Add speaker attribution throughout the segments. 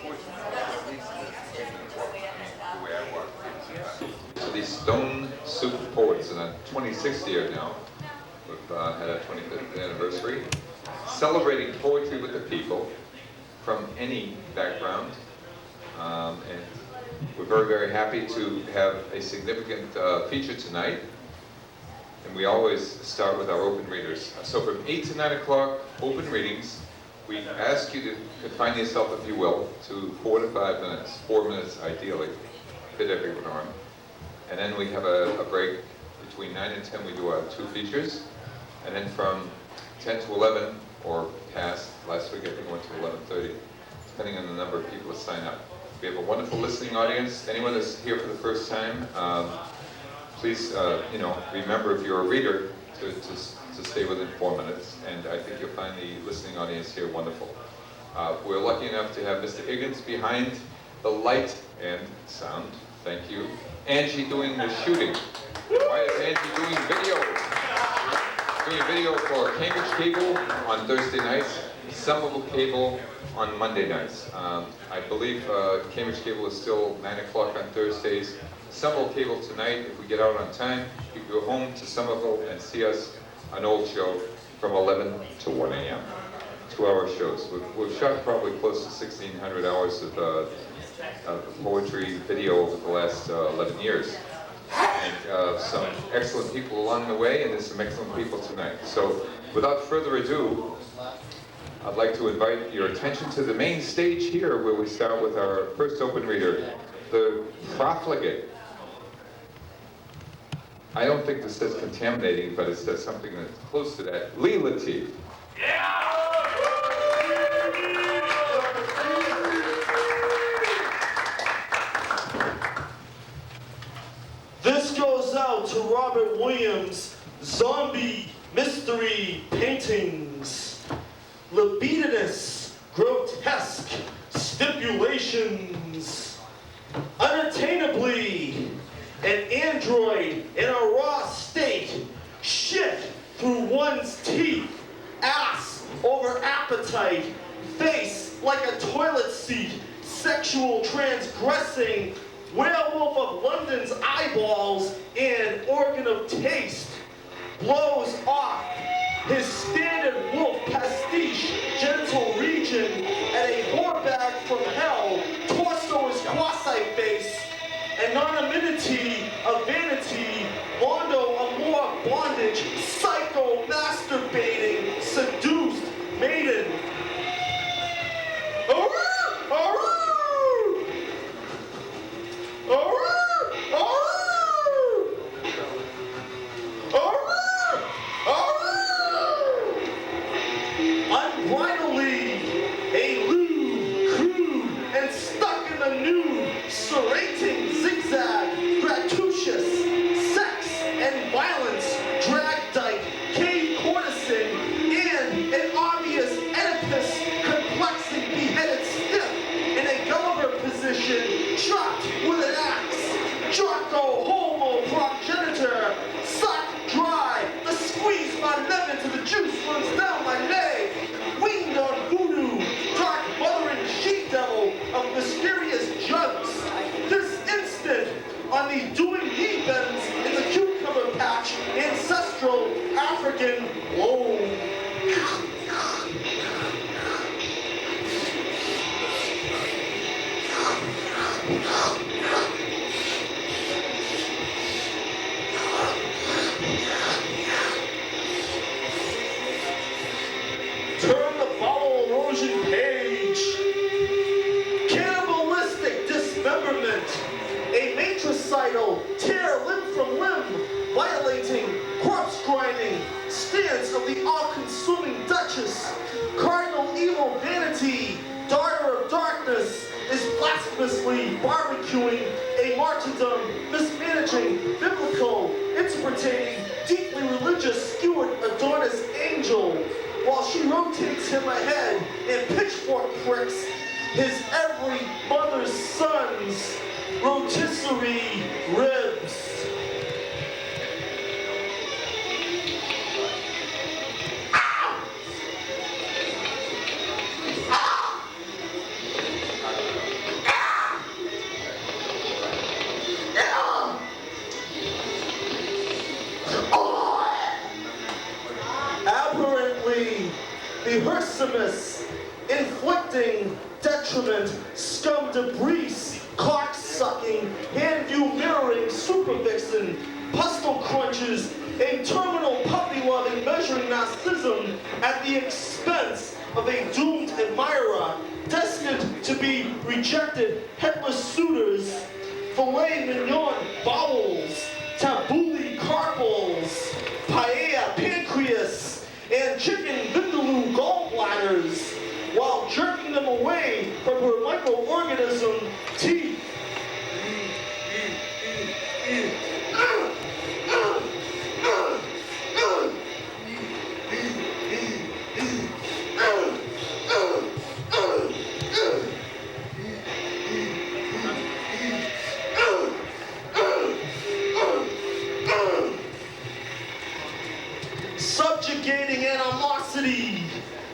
Speaker 1: the way I walk. So these Stone Soup Poets, in a 26th year now, we've had a 25th anniversary, celebrating poetry with the people from any background. And we're very, very happy to have a significant feature tonight. And we always start with our open readers. So from 8 to 9 o'clock, open readings. We ask you to confine yourself, if you will, to 4 to 5 minutes, 4 minutes ideally, fit everyone on. And then we have a break between 9 and 10. We do our 2 features. And then from 10 to 11, or past, last week I think went to 11:30, depending on the number of people that sign up. We have a wonderful listening audience. Anyone that's here for the first time, please, remember if you're a reader to stay within 4 minutes, and I think you'll find the listening audience here wonderful. We're lucky enough to have Mr. Higgins behind the light and sound. Thank you. Angie doing the shooting. Why is Angie doing video? Doing video for Cambridge Cable on Thursday nights, Somerville Cable on Monday nights. I believe Cambridge Cable is still 9 o'clock on Thursdays. Somerville Cable tonight, if we get out on time, you can go home to Somerville and see us, an old show, from 11 to 1 a.m. 2-hour shows. We've shot probably close to 1,600 hours of poetry video over the last 11 years. And some excellent people along the way, and there's some excellent people tonight. So without further ado, I'd like to invite your attention to the main stage here, where we start with our first open reader, the profligate. I don't think this says contaminating, but it says something that's close to that. Letif.
Speaker 2: This goes out to Robert Williams' zombie mystery paintings. Libidinous, grotesque stipulations. Unattainably, an android in a raw state. Shit through one's teeth. Ass over appetite. Face like a toilet seat. Sexual transgressing. Werewolf of London's eyeballs and organ of taste. Blows off his standard wolf pastiche genital region at a whore bag from hell. Torso is quasi-face. Anonymity of vanity. Bondo amour bondage. Psycho masturbating. Seduced maiden. Unbridledly, a lewd, crude, and stuck in the nude, serrating, zigzag, gratuitous, sex and violence, drag dyke, cave courtesan, and an obvious Oedipus complexing beheaded stiff in a Gulliver position, chopped with an axe, Jocko homo progenitor, suck dry, the squeeze my lemon till the juice runs down my leg, winged on voodoo, dark mothering she-devil of mysterious jugs. This instant, on the doing knee bends in the cucumber patch, ancestral African loam. Turn the bowel erosion page. Cannibalistic dismemberment. A matricidal tear limb from limb, violating, corpse grinding, stance of the all-consuming Duchess. Cardinal evil vanity, daughter of darkness, is blasphemously barbecuing a martyrdom, mismanaging, biblical, interpreting, deeply religious, skewered Adonis angel, while she rotates him ahead and pitchfork pricks his every mother's son's rotisserie ribs. Maximus, inflicting detriment, scum debris, cock-sucking, hand-view mirroring, super vixen, pistol crunches, a terminal puppy-loving measuring narcissism at the expense of a doomed admirer, destined to be rejected headless suitors, filet mignon bowels, tabbouleh carpals, paella pancreas, and chicken vindaloo gallbladders, while jerking them away from her microorganism teeth. Subjugating animosity,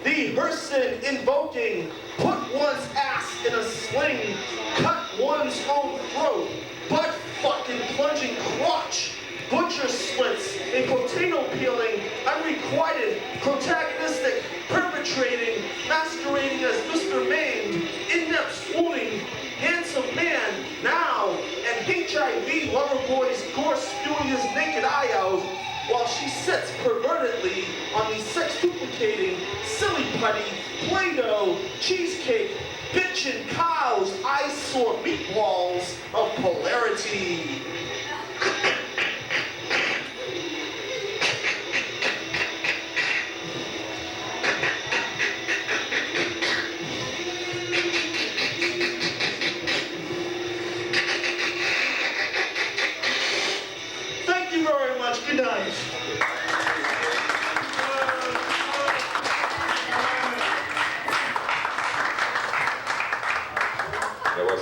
Speaker 2: the Hurston invoking, put one's ass in a sling, cut one's own throat, butt fucking plunging crotch, butcher slits, a potato peeling, unrequited, protagonistic, perpetrating, masquerading as Mr. Maimed, in-depth swooning, handsome man, now, and HIV lover boy's gore spewing his naked eye out, while she sits pervertedly on the sex-duplicating, silly putty, Play-Doh, cheesecake, bitchin' cows, eyesore meatballs of polarity. Thank you very much. Good night.
Speaker 1: That was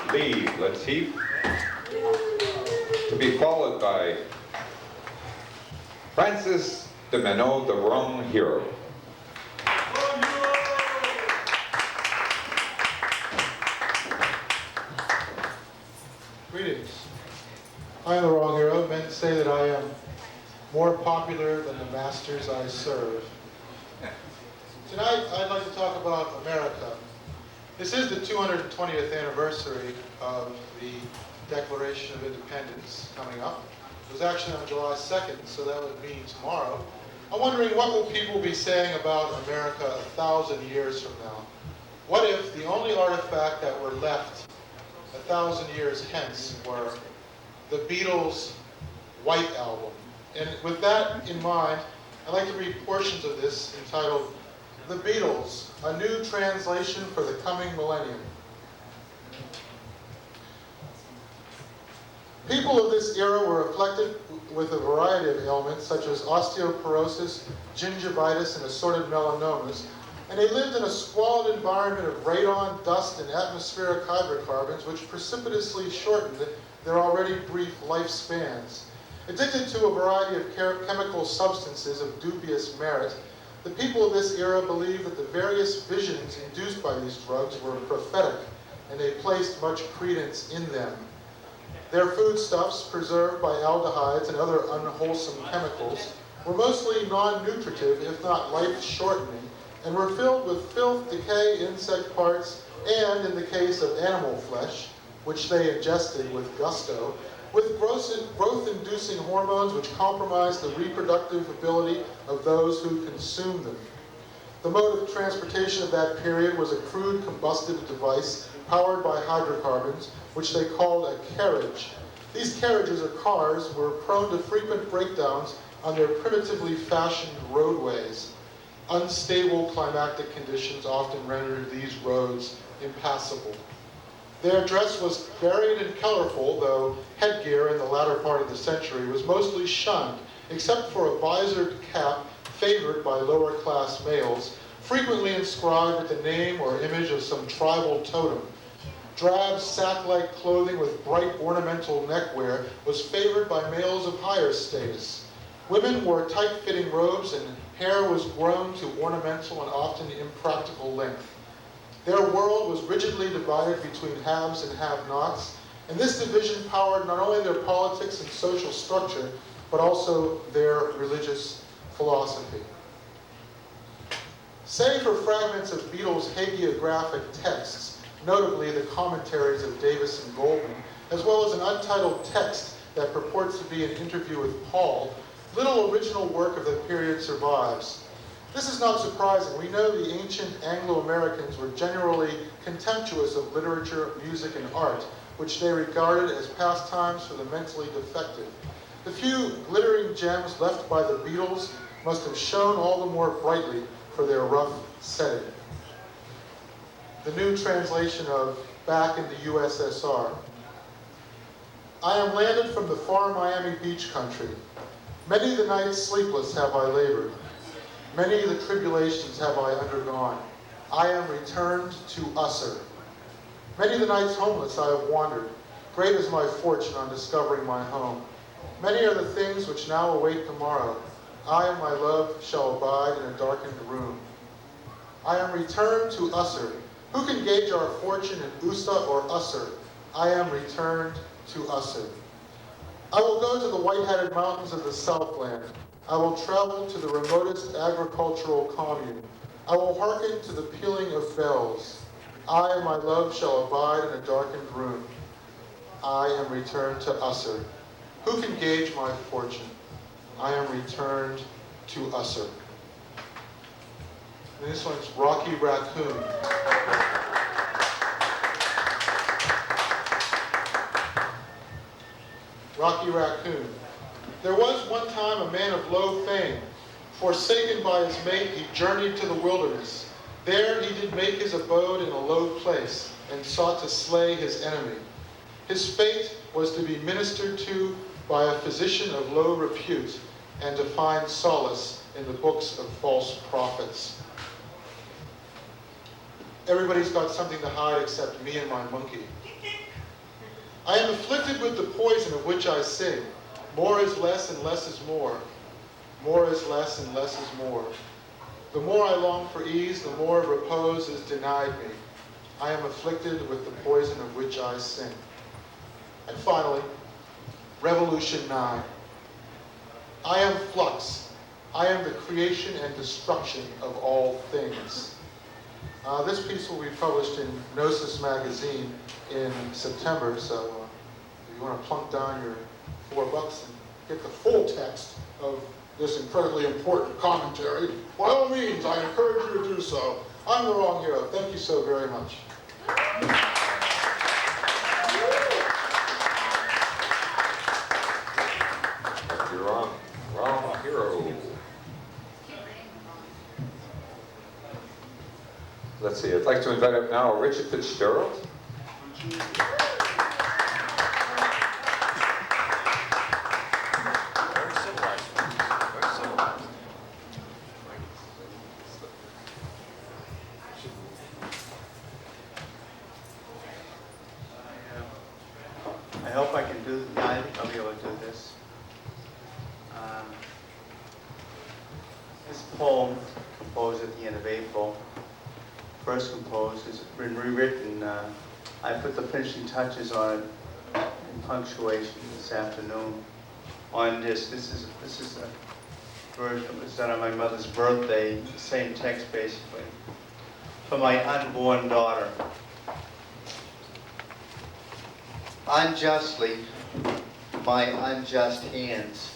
Speaker 1: indeed Letif, to be followed by Francis DiMenno, the Wrong Hero.
Speaker 3: Greetings. I am the Wrong Hero. Men say that I am more popular than the masters I serve. Tonight, I'd like to talk about America. This is the 220th anniversary of the Declaration of Independence coming up. It was actually on July 2nd, so that would mean tomorrow. I'm wondering, what will people be saying about America 1,000 years from now? What if the only artifact that were left 1,000 years hence were the Beatles' White Album? And with that in mind, I'd like to read portions of this entitled, "The Beatles, a New Translation for the Coming Millennium." People of this era were afflicted with a variety of ailments such as osteoporosis, gingivitis, and assorted melanomas, and they lived in a squalid environment of radon, dust, and atmospheric hydrocarbons which precipitously shortened their already brief lifespans. Addicted to a variety of chemical substances of dubious merit, the people of this era believed that the various visions induced by these drugs were prophetic, and they placed much credence in them. Their foodstuffs, preserved by aldehydes and other unwholesome chemicals, were mostly non-nutritive, if not life-shortening, and were filled with filth, decay, insect parts, and, in the case of animal flesh, which they ingested with gusto, with growth-inducing hormones which compromised the reproductive ability of those who consumed them. The mode of transportation of that period was a crude combustive device powered by hydrocarbons, which they called a carriage. These carriages, or cars, were prone to frequent breakdowns on their primitively fashioned roadways. Unstable climatic conditions often rendered these roads impassable. Their dress was varied and colorful, though headgear in the latter part of the century was mostly shunned, except for a visored cap favored by lower-class males, frequently inscribed with the name or image of some tribal totem. Drab, sack-like clothing with bright ornamental neckwear was favored by males of higher status. Women wore tight-fitting robes, and hair was grown to ornamental and often impractical length. Their world was rigidly divided between haves and have-nots, and this division powered not only their politics and social structure, but also their religious philosophy. Save for fragments of Beatles' hagiographic texts, notably the commentaries of Davis and Goldman, as well as an untitled text that purports to be an interview with Paul, little original work of the period survives. This is not surprising. We know the ancient Anglo-Americans were generally contemptuous of literature, music, and art, which they regarded as pastimes for the mentally defective. The few glittering gems left by the Beatles must have shone all the more brightly for their rough setting. The new translation of Back in the USSR. I am landed from the far Miami beach country. Many the nights sleepless have I labored. Many the tribulations have I undergone. I am returned to Usser. Many the nights homeless I have wandered. Great is my fortune on discovering my home. Many are the things which now await tomorrow. I and my love shall abide in a darkened room. I am returned to Usser. Who can gauge our fortune in USA or Usser? I am returned to Usser. I will go to the white-hatted mountains of the Southland. I will travel to the remotest agricultural commune. I will hearken to the pealing of bells. I and my love shall abide in a darkened room. I am returned to Usser. Who can gauge my fortune? I am returned to Usser. And this one's Rocky Raccoon. Rocky Raccoon. There was one time a man of low fame. Forsaken by his mate, he journeyed to the wilderness. There he did make his abode in a low place, and sought to slay his enemy. His fate was to be ministered to by a physician of low repute, and to find solace in the books of false prophets. Everybody's got something to hide except me and my monkey. I am afflicted with the poison of which I sing. More is less and less is more. More is less and less is more. The more I long for ease, the more repose is denied me. I am afflicted with the poison of which I sing. And finally, Revolution 9. I am flux. I am the creation and destruction of all things. This piece will be published in Gnosis magazine in September, so if you want to plunk down your $4 and get the full text of this incredibly important commentary, by all means, I encourage you to do so. I'm the wrong hero. Thank you so very much.
Speaker 1: You're wrong hero. Let's see, I'd like to invite up now Richard Fitzgerald.
Speaker 4: I hope I can do, I think I'll be able to do this. This poem, composed at the end of April, first composed, has been rewritten. I put the finishing touches on it in punctuation this afternoon. On this is a version that was done on my mother's birthday, the same text basically, for my unborn daughter. Unjustly, my unjust hands,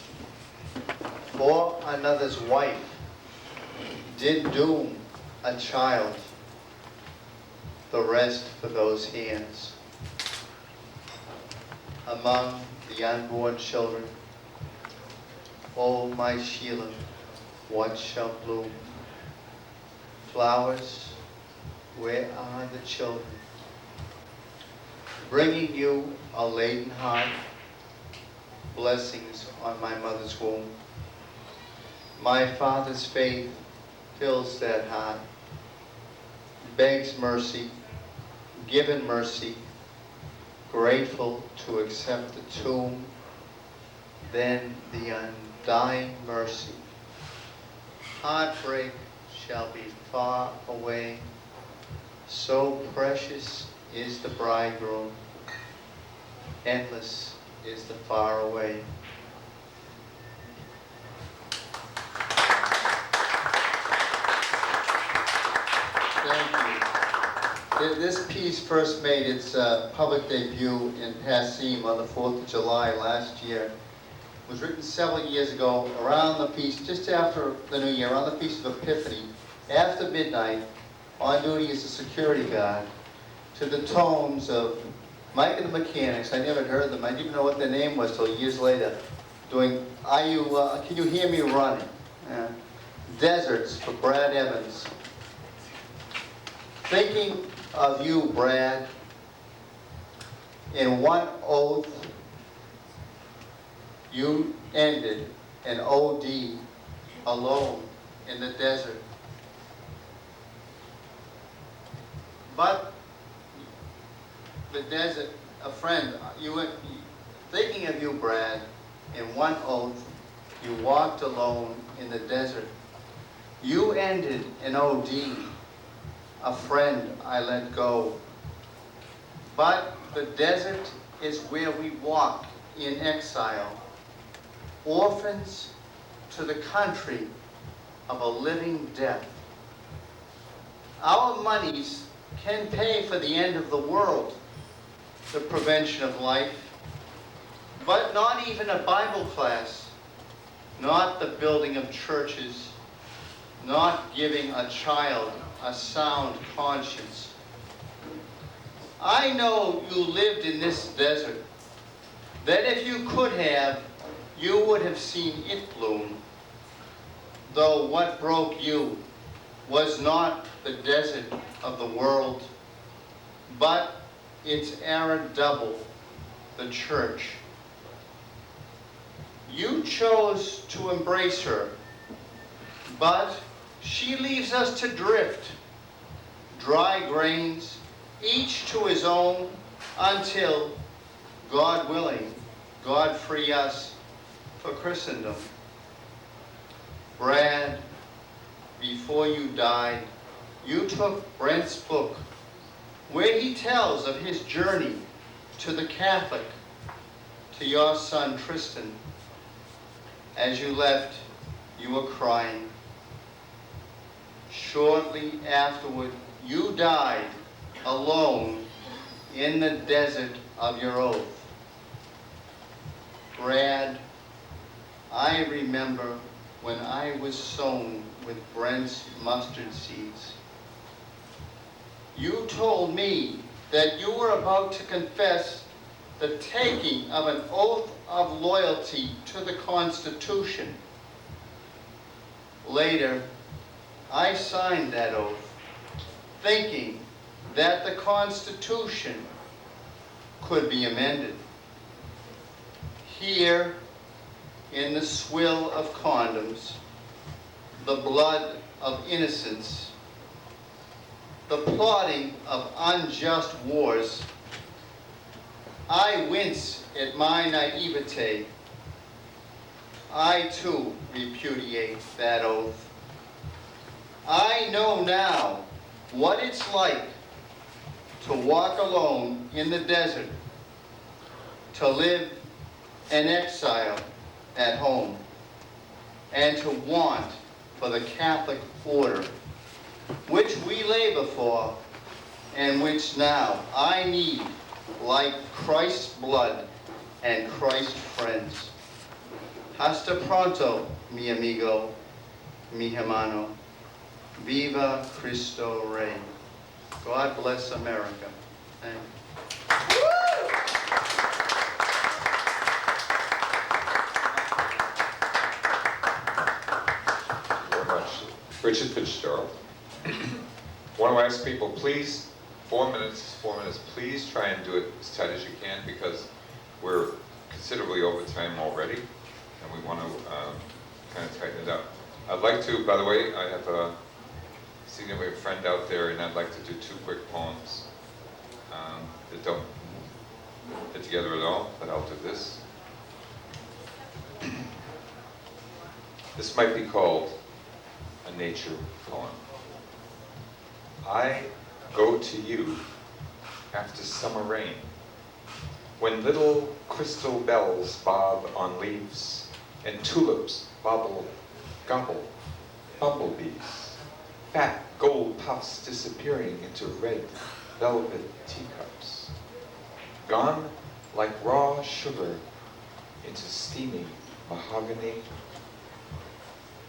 Speaker 4: for another's wife, did doom a child, the rest for those hands. Among the unborn children, oh my Sheila, what shall bloom? Flowers, where are the children? Bringing you a laden heart, blessings on my mother's womb. My father's faith fills that heart, begs mercy, given mercy, grateful to accept the tomb, then the undying mercy. Heartbreak shall be far away, so precious is the bridegroom, endless is the far away. This piece first made its public debut in Passim on the 4th of July last year. It was written several years ago, around the feast, just after the New Year, around the Feast of Epiphany, after midnight, on duty as a security guard, to the tones of Mike and the Mechanics. I never heard them. I didn't even know what their name was till years later. Doing, can you hear me running? Deserts for Brad Evans. Thinking of you, Brad, in one oath, you ended an OD alone in the desert. But the desert, a friend, thinking of you, Brad, in one oath, you walked alone in the desert. You ended an OD, a friend I let go. But the desert is where we walk in exile, orphans to the country of a living death. Our monies can pay for the end of the world, the prevention of life, but not even a Bible class, not the building of churches, not giving a child a sound conscience. I know you lived in this desert, that if you could have, you would have seen it bloom. Though what broke you was not the desert of the world, but its arid double, the church. You chose to embrace her, but she leaves us to drift, dry grains, each to his own, until, God willing, God free us for Christendom. Brad, before you died, you took Brent's book, where he tells of his journey to the Catholic, to your son Tristan. As you left, you were crying. Shortly afterward, you died alone in the desert of your oath. Brad, I remember when I was sown with Brent's mustard seeds. You told me that you were about to confess the taking of an oath of loyalty to the Constitution. Later, I signed that oath, thinking that the Constitution could be amended. Here, in the swill of condoms, the blood of innocence, the plotting of unjust wars, I wince at my naivete. I too repudiate that oath. I know now what it's like to walk alone in the desert, to live in exile at home, and to want for the Catholic order, which we labor for, and which now I need, like Christ's blood and Christ's friends. Hasta pronto, mi amigo, mi hermano. Viva Cristo Rey. God bless America. Thank you.
Speaker 1: Very much. Richard Fitzgerald. Want to ask people, please, 4 minutes, please try and do it as tight as you can, because we're considerably over time already, and we want to kind of tighten it up. I'd like to, by the way, I have a significant friend out there, and I'd like to do 2 quick poems that don't fit together at all, but I'll do this. This might be called a nature poem. I go to you after summer rain, when little crystal bells bob on leaves, and tulips bobble, gobble, bumblebees, fat gold puffs disappearing into red velvet teacups, gone like raw sugar into steaming mahogany.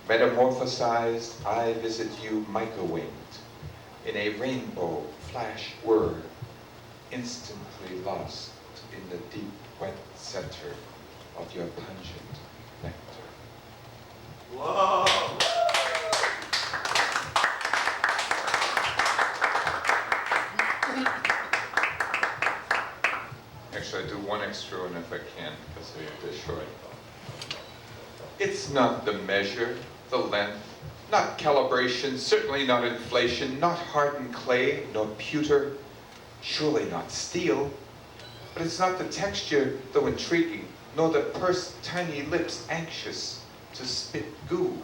Speaker 1: Metamorphosized, I visit you mica-winged in a rainbow flash word, instantly lost in the deep wet center of your pungent nectar.
Speaker 2: Whoa!
Speaker 1: Actually, I do one extra one if I can, because they're short. It's not the measure, the length, not calibration, certainly not inflation, not hardened clay, nor pewter, surely not steel. But it's not the texture, though intriguing, nor the pursed tiny lips anxious to spit goo.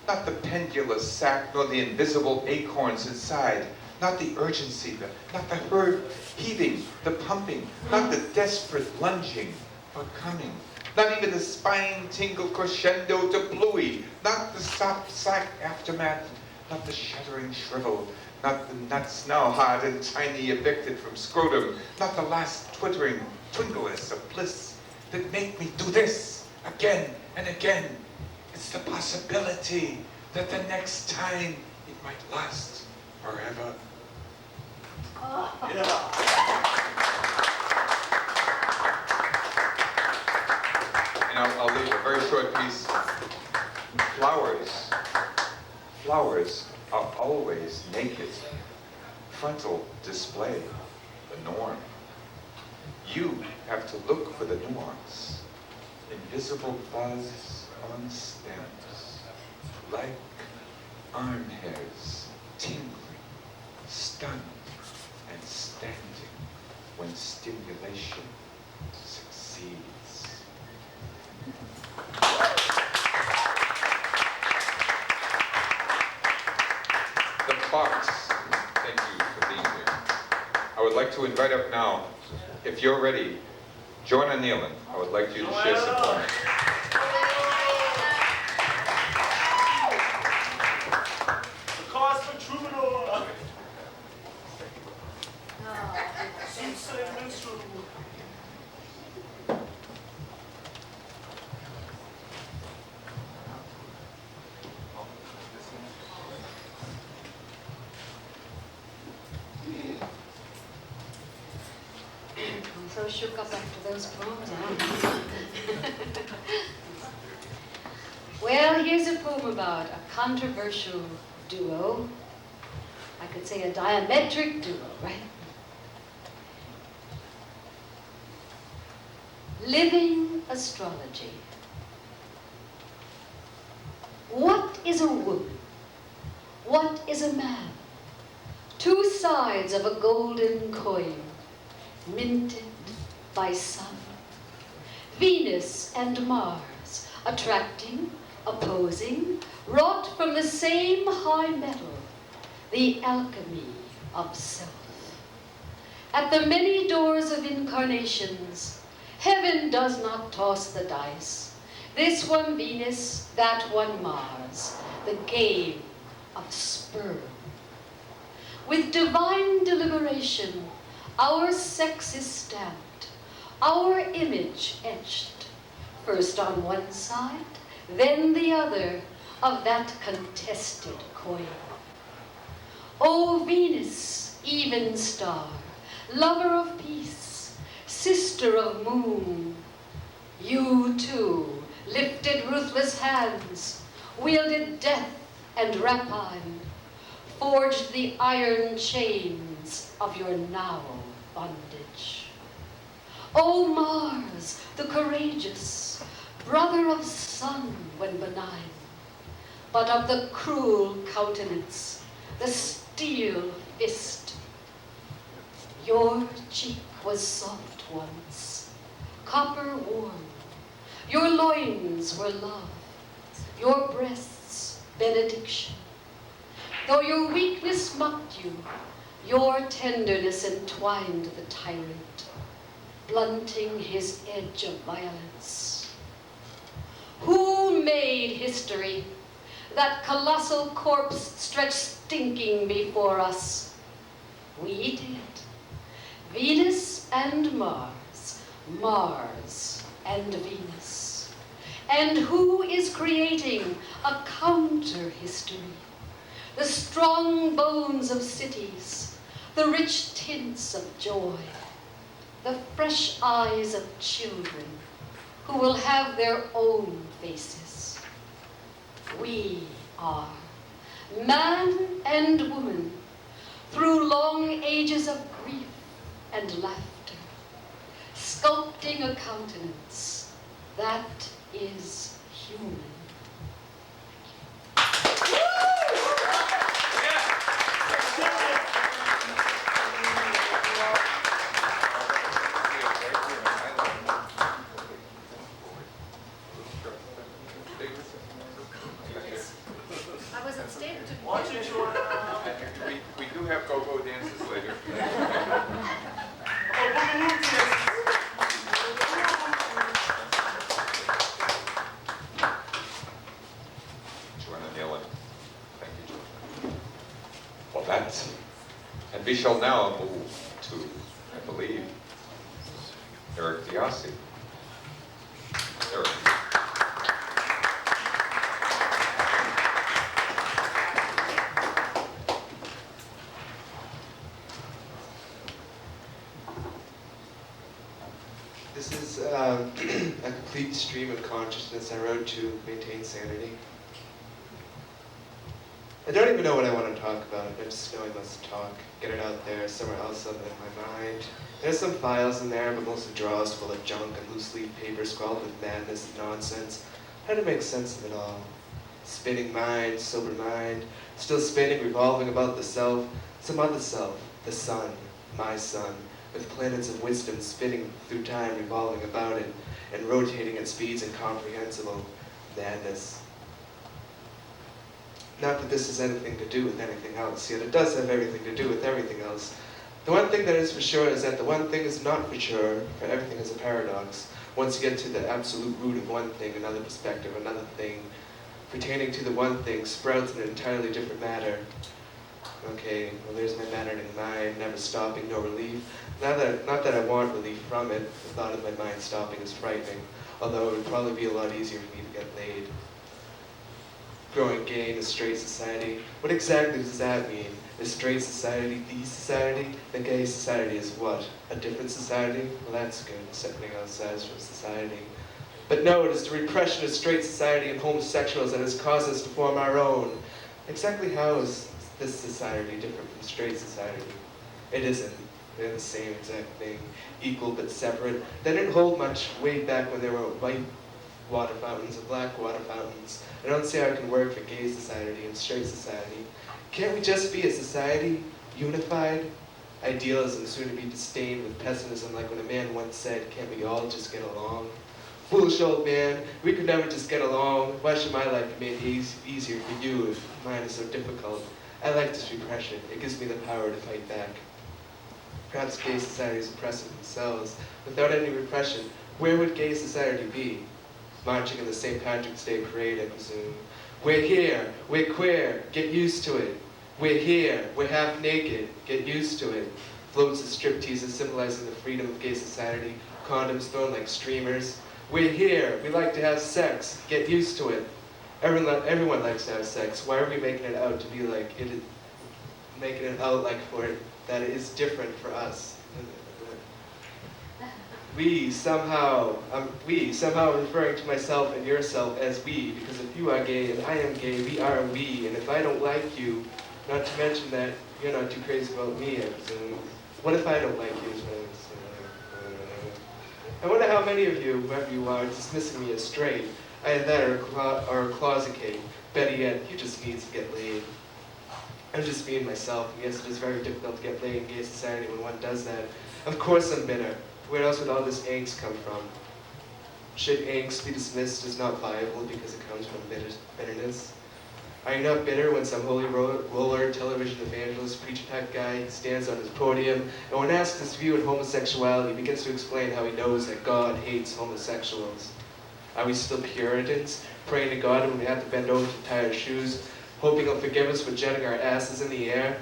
Speaker 1: Not the pendulous sac, nor the invisible acorns inside, not the urgency, not the herd heaving, the pumping, not the desperate lunging, but coming. Not even the spine tingle crescendo to bluey, not the soft sack aftermath, not the shuddering shrivel, not the nuts now hard and tiny evicted from scrotum, not the last twittering twinkles of bliss that make me do this again and again. It's the possibility that the next time it might last forever.
Speaker 2: Yeah.
Speaker 1: And I'll leave a very short piece. Flowers are always naked. Frontal display, the norm. You have to look for the nuance. Invisible buzz on stems, like arm hairs, tingling, stunned, and standing when stimulation succeeds. The Fox, thank you for being here. I would like to invite up now, if you're ready, Joanna Naylor. I would like you to share some poems.
Speaker 2: The cause for troubadour. Soothsaying minstrel.
Speaker 5: I'm so shook up after those poems. Huh? Well, here's a poem about a controversial duo. I could say a diametric duo, right? Living astrology. What is a woman? What is a man? Two sides of a golden coin, minted by sun. Venus and Mars, attracting, opposing, wrought from the same high metal, the alchemy of self. At the many doors of incarnations, heaven does not toss the dice. This one Venus, that one Mars, the game of sperm. With divine deliberation, our sex is stamped, our image etched, first on one side, then the other of that contested coin. O Venus, even star, lover of peace, sister of moon, you too lifted ruthless hands, wielded death and rapine, forged the iron chains of your now bondage. O Mars, the courageous, brother of sun when benign, but of the cruel countenance, the steel fist. Your cheek was soft once, copper warm. Your loins were love, your breasts benediction. Though your weakness mocked you, your tenderness entwined the tyrant, blunting his edge of violence. Who made history? That colossal corpse stretched stinking before us. We did. and Mars, Mars and Venus. And who is creating a counter-history? The strong bones of cities, the rich tints of joy, the fresh eyes of children who will have their own faces. We are man and woman through long ages of grief and laughter, sculpting a countenance that is human.
Speaker 6: I wasn't standing to
Speaker 2: Watch it, Joanna.
Speaker 1: We do have go-go dances later. Joanna Naylor. Thank you, Joanna. Well, that's... And we shall now move to, I believe, DeOssie. Eric.
Speaker 7: This is a complete stream of consciousness I wrote to maintain sanity. I don't even know what I want to talk about. I just know I must talk, get it out there somewhere else other than my mind. There's some files in there, but mostly drawers full of junk and loose leaf paper scrawled with madness and nonsense. How to make sense of it all. Spinning mind, sober mind, still spinning, revolving about the self, some other self, the sun, my sun, with planets of wisdom spinning through time, revolving about it, and rotating at speeds incomprehensible. Madness. Not that this has anything to do with anything else, yet it does have everything to do with everything else. The one thing that is for sure is that the one thing is not for sure, for everything is a paradox. Once you get to the absolute root of one thing, another perspective, another thing, pertaining to the one thing, sprouts in an entirely different matter. Okay, well there's my matter in mind, never stopping, no relief. Not that I want relief from it, the thought of my mind stopping is frightening, although it would probably be a lot easier for me to get laid. Growing gay in a straight society, what exactly does that mean? Is straight society the society? Then gay society is what? A different society? Well that's good, separating ourselves from society. But no, it is the repression of straight society and homosexuals that has caused us to form our own. Exactly how is this society different from straight society? It isn't. They're the same exact thing, equal but separate. They didn't hold much way back when there were white water fountains and black water fountains. I don't see how it can work for gay society and straight society. Can't we just be a society, unified? Idealism soon to be disdained with pessimism, like when a man once said, can't we all just get along? Foolish old man, we could never just get along. Why should my life be made easier for you if mine is so difficult? I like this repression. It gives me the power to fight back. Perhaps gay societies oppress themselves. Without any repression, where would gay society be? Marching in the St. Patrick's Day parade, I presume. We're here, we're queer, get used to it. We're here, we're half naked, get used to it. Floats of stripteases symbolizing the freedom of gay society, condoms thrown like streamers. We're here, we like to have sex, get used to it. Everyone likes to have sex. Why are we making it out to be like, making it out like for it, that it is different for us? We somehow referring to myself and yourself as we, because if you are gay and I am gay, we are we, and if I don't like you, not to mention that you're not too crazy about me, I presume. What if I don't like you? I wonder how many of you, whoever you are, dismissing me as straight. Either that or a closet gay. Better yet, you just need to get laid. I'm just being myself, and yes, it is very difficult to get laid in gay society when one does that. Of course I'm bitter. Where else would all this angst come from? Should angst be dismissed as not viable because it comes from bitterness? Are you not bitter when some holy roller, television evangelist, preacher type guy stands on his podium and when asked his view on homosexuality begins to explain how he knows that God hates homosexuals? Are we still Puritans, praying to God when we have to bend over to tie our shoes, hoping he'll forgive us for jetting our asses in the air?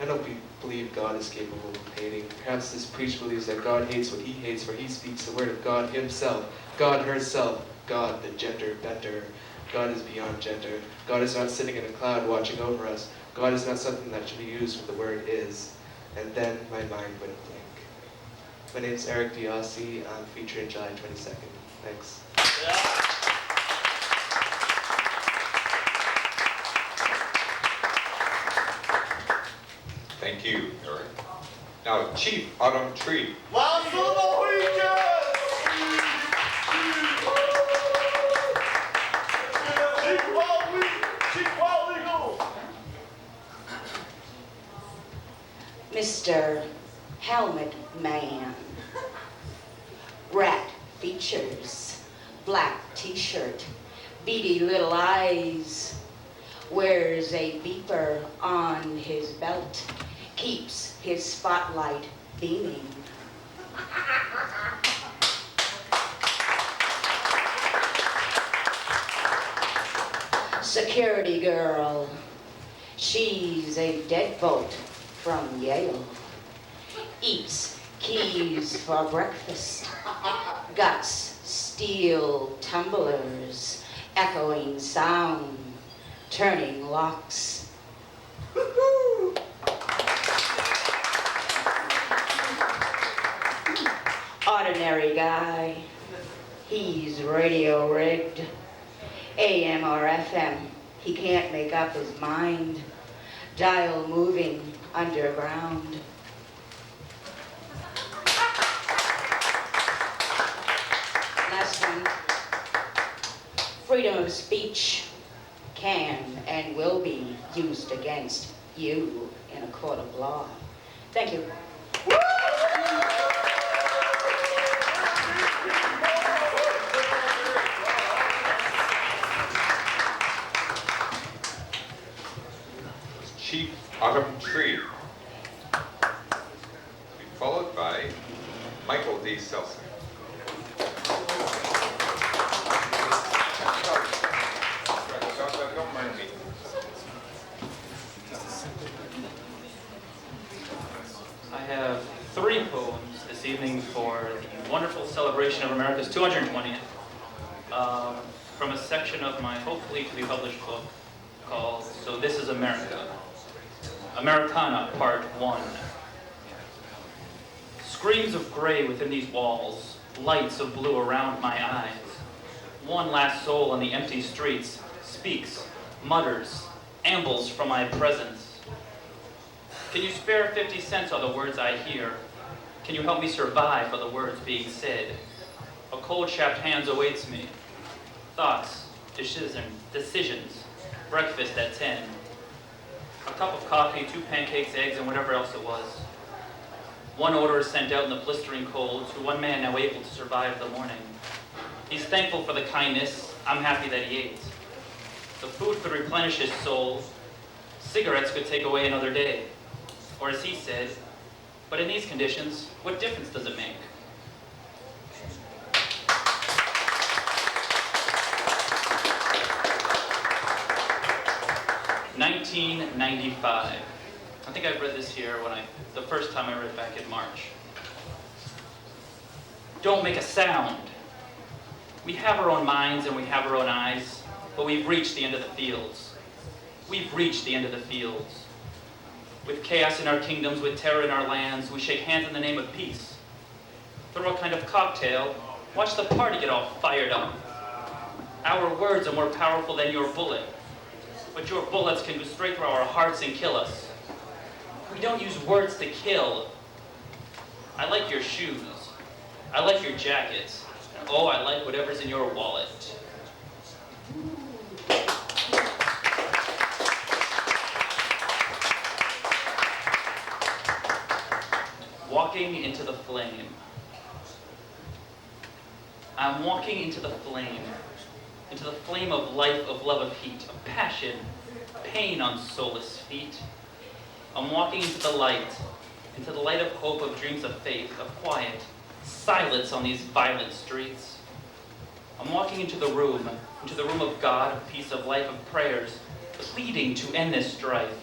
Speaker 7: I don't believe God is capable of hating. Perhaps this priest believes that God hates what he hates, for he speaks the word of God himself, God herself, God the gender bender. God is beyond gender. God is not sitting in a cloud watching over us. God is not something that should be used when the word is. And then my mind went blank. My name is Eric DeOssie. I'm featuring July 22nd. Thanks.
Speaker 1: Thank you, Eric. Now, Chief Autumn Tree.
Speaker 8: Mr. Helmet Man, rat features, black t-shirt, beady little eyes, wears a beeper on his belt, keeps his spotlight beaming. Security girl, she's a deadbolt from Yale, eats keys for breakfast, guts steel tumblers, echoing sound, turning locks. Ordinary guy, he's radio rigged, AM or FM, he can't make up his mind, dial moving underground. Last one. Freedom of speech can and will be used against you in a court of law. Thank you.
Speaker 1: Chief Autumn Tree. Followed by Michael D. Sesung. Don't mind me.
Speaker 9: I have 3 poems this evening for the wonderful celebration of America's 220th, from a section of my hopefully to be published book called So This Is America. Americana, Part 1. Screams of gray within these walls, lights of blue around my eyes. One last soul on the empty streets speaks, mutters, ambles from my presence. Can you spare 50 cents on the words I hear? Can you help me survive for the words being said? A cold chapped hands awaits me. Thoughts, decisions, breakfast at 10. A cup of coffee, 2 pancakes, eggs, and whatever else it was. One order is sent out in the blistering cold to one man now able to survive the morning. He's thankful for the kindness. I'm happy that he ate. The food could replenish his soul. Cigarettes could take away another day. Or as he said, but in these conditions, what difference does it make? "1995. I think I read this here the first time I read back in March. Don't make a sound. We have our own minds and we have our own eyes, but we've reached the end of the fields. We've reached the end of the fields. With chaos in our kingdoms, with terror in our lands, we shake hands in the name of peace. Throw a kind of cocktail, watch the party get all fired up. Our words are more powerful than your bullet, but your bullets can go straight through our hearts and kill us. We don't use words to kill. I like your shoes. I like your jackets. And oh, I like whatever's in your wallet. Walking into the flame. I'm walking into the flame of life, of love, of heat, of passion, pain on soulless feet. I'm walking into the light of hope, of dreams of faith, of quiet, silence on these violent streets. I'm walking into the room of God, of peace, of life, of prayers, pleading to end this strife.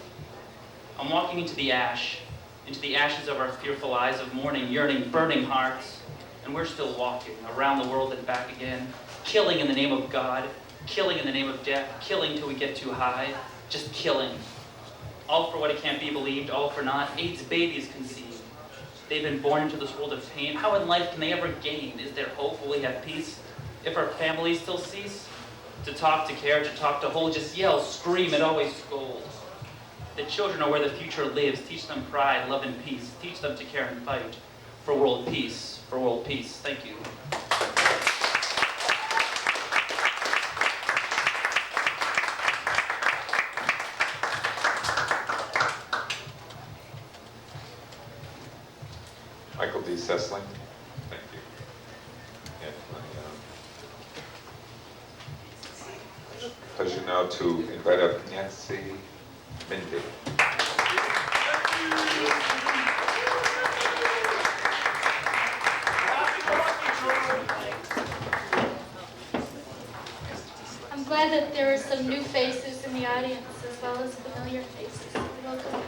Speaker 9: I'm walking into the ash into the ashes of our fearful eyes of mourning, yearning, burning hearts. And we're still walking around the world and back again, killing in the name of God, killing in the name of death, killing till we get too high, just killing. All for what it can't be believed, all for naught. AIDS babies conceived. They've been born into this world of pain. How in life can they ever gain? Is there hope? Will we have peace? If our families still cease to talk, to care, to talk, to hold, just yell, scream, and always scold. The children are where the future lives. Teach them pride, love, and peace. Teach them to care and fight for world peace. For world peace. Thank you.
Speaker 1: Michael D. Sesung. Thank you. And pleasure now to invite up Nancy Mindick.
Speaker 6: I'm glad that there are some new faces in the audience as well as familiar faces. Welcome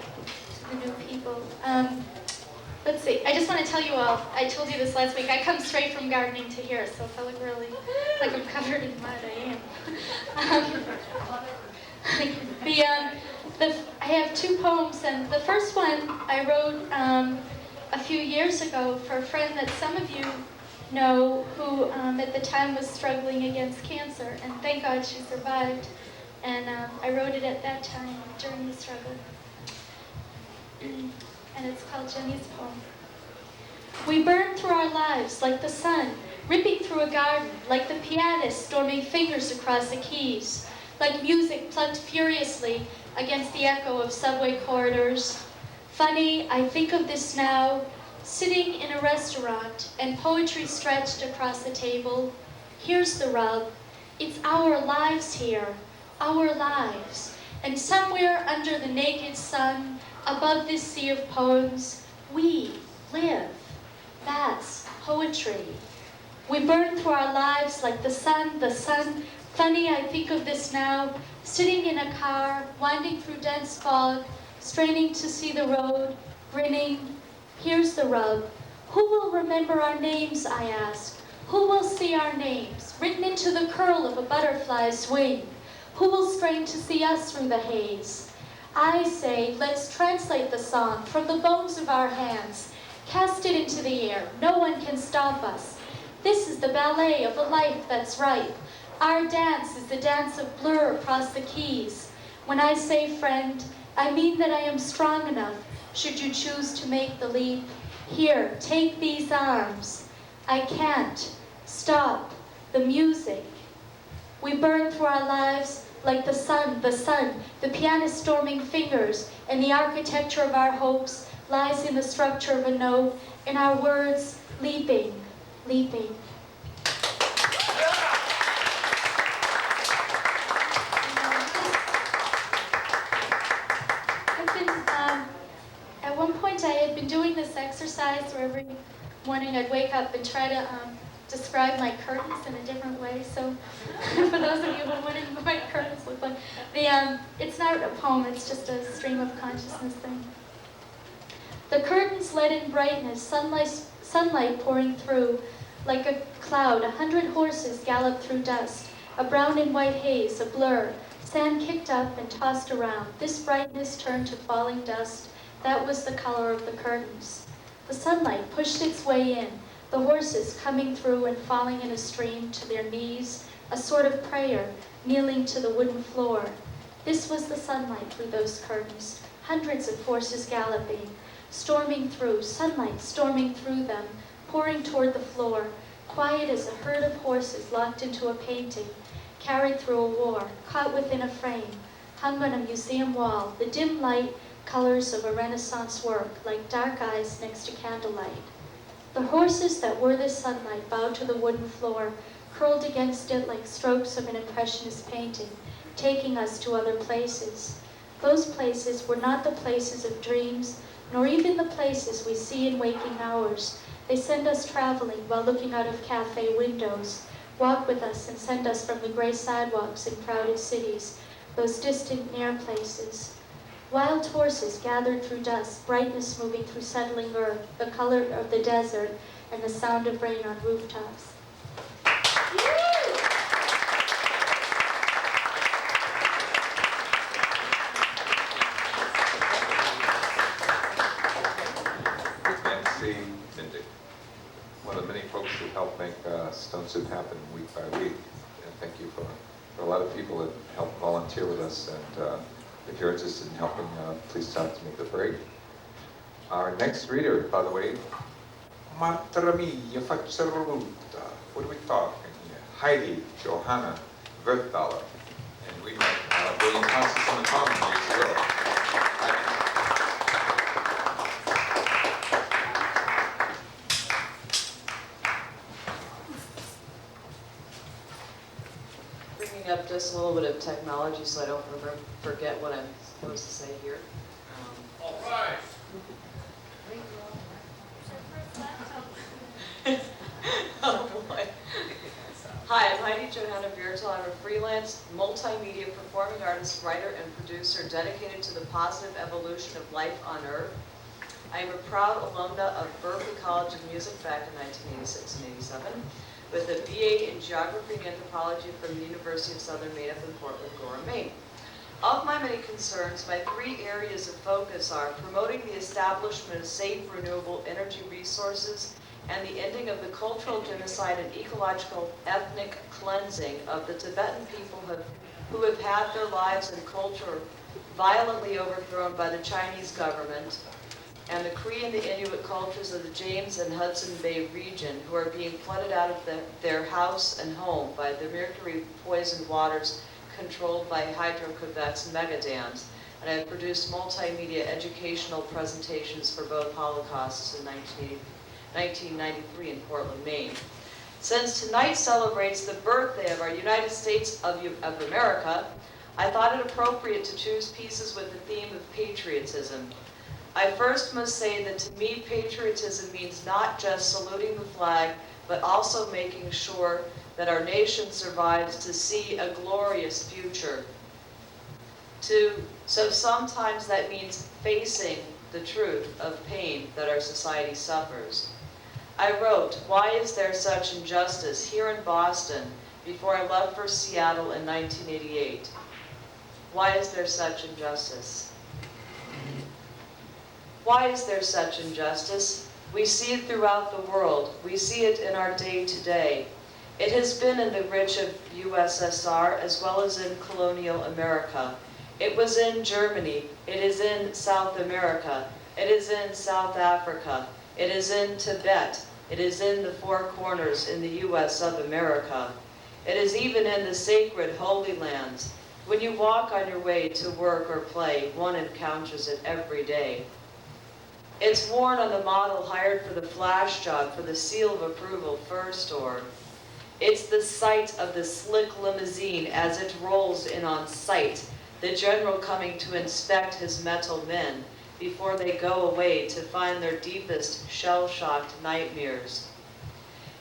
Speaker 6: to the new people. Let's see, I just want to tell you all, I told you this last week, I come straight from gardening to here, so if I look really like I'm covered in mud, I am. I have two poems, and the first one I wrote a few years ago for a friend that some of you know who at the time was struggling against cancer, and thank God she survived. And I wrote it at that time during the struggle. And it's called Jenny's poem. We burn through our lives like the sun, ripping through a garden, like the pianist storming fingers across the keys, like music plucked furiously against the echo of subway corridors. Funny, I think of this now, sitting in a restaurant and poetry stretched across the table. Here's the rub. It's our lives here, our lives. And somewhere under the naked sun, above this sea of poems, we live. That's poetry. We burn through our lives like the sun, the sun. Funny, I think of this now, sitting in a car, winding through dense fog, straining to see the road, grinning. Here's the rub. Who will remember our names, I ask? Who will see our names, written into the curl of a butterfly's wing? Who will strain to see us through the haze? I say, let's translate the song from the bones of our hands, cast it into the air. No one can stop us. This is the ballet of a life that's ripe. Our dance is the dance of blur across the keys. When I say friend, I mean that I am strong enough, should you choose to make the leap. Here, take these arms. I can't stop the music. We burn through our lives like the sun, the pianist storming fingers, and the architecture of our hopes lies in the structure of a note, and our words leaping, leaping. At one point I had been doing this exercise where every morning I'd wake up and try to describe my curtains in a different way. So for those of you who are wondering what my curtains look like, it's not a poem, it's just a stream of consciousness thing. The curtains let in brightness, sunlight pouring through. Like a cloud, 100 horses gallop through dust, a brown and white haze, a blur, sand kicked up and tossed around. This brightness turned to falling dust. That was the color of the curtains. The sunlight pushed its way in, the horses coming through and falling in a stream to their knees, a sort of prayer, kneeling to the wooden floor. This was the sunlight through those curtains, hundreds of horses galloping, storming through, sunlight storming through them, pouring toward the floor, quiet as a herd of horses locked into a painting, carried through a war, caught within a frame, hung on a museum wall, the dim light colors of a Renaissance work, like dark eyes next to candlelight. The horses that were this sunlight bowed to the wooden floor, curled against it like strokes of an impressionist painting, taking us to other places. Those places were not the places of dreams, nor even the places we see in waking hours. They send us traveling while looking out of cafe windows, walk with us and send us from the gray sidewalks in crowded cities, those distant near places. Wild horses gathered through dusk, brightness moving through settling earth, the color of the desert, and the sound of rain on rooftops.
Speaker 1: Nancy Mindick, one of the many folks who helped make Stone Soup happen week by week. And thank you for a lot of people that helped volunteer with us. And if you're interested in helping, please talk to me at the break. Our next reader, by the way, Fitzgerald. What are we talking here? Heidi Johanna Naylor. And we met William Constance on the Common years ago.
Speaker 10: Bringing up just a little bit of technology so I don't forget what I'm supposed to say here.
Speaker 1: All right.
Speaker 10: Oh boy. Hi, I'm Heidi Johanna Naylor. I'm a freelance multimedia performing artist, writer, and producer dedicated to the positive evolution of life on Earth. I am a proud alumna of Berkeley College of Music back in 1986 and 87, with a BA in Geography and Anthropology from the University of Southern Maine up in Portland, Gorham, Maine. Of my many concerns, my 3 areas of focus are promoting the establishment of safe, renewable energy resources and the ending of the cultural genocide and ecological ethnic cleansing of the Tibetan people who have had their lives and culture violently overthrown by the Chinese government, and the Cree and the Inuit cultures of the James and Hudson Bay region who are being flooded out of their house and home by the mercury-poisoned waters controlled by Hydro-Quebec's mega dams. And I have produced multimedia educational presentations for both Holocausts in 1993 in Portland, Maine. Since tonight celebrates the birthday of our United States of America, I thought it appropriate to choose pieces with the theme of patriotism. I first must say that to me, patriotism means not just saluting the flag, but also making sure that our nation survives to see a glorious future. So sometimes that means facing the truth of pain that our society suffers. I wrote, "Why is there such injustice?" here in Boston before I left for Seattle in 1988. Why is there such injustice? Why is there such injustice? We see it throughout the world. We see it in our day-to-day. It has been in the rich of USSR as well as in colonial America. It was in Germany. It is in South America. It is in South Africa. It is in Tibet. It is in the Four Corners in the US of America. It is even in the sacred Holy Lands. When you walk on your way to work or play, one encounters it every day. It's worn on the model hired for the flash job for the seal of approval fur store. It's the sight of the slick limousine as it rolls in on sight, the general coming to inspect his metal men before they go away to find their deepest shell-shocked nightmares.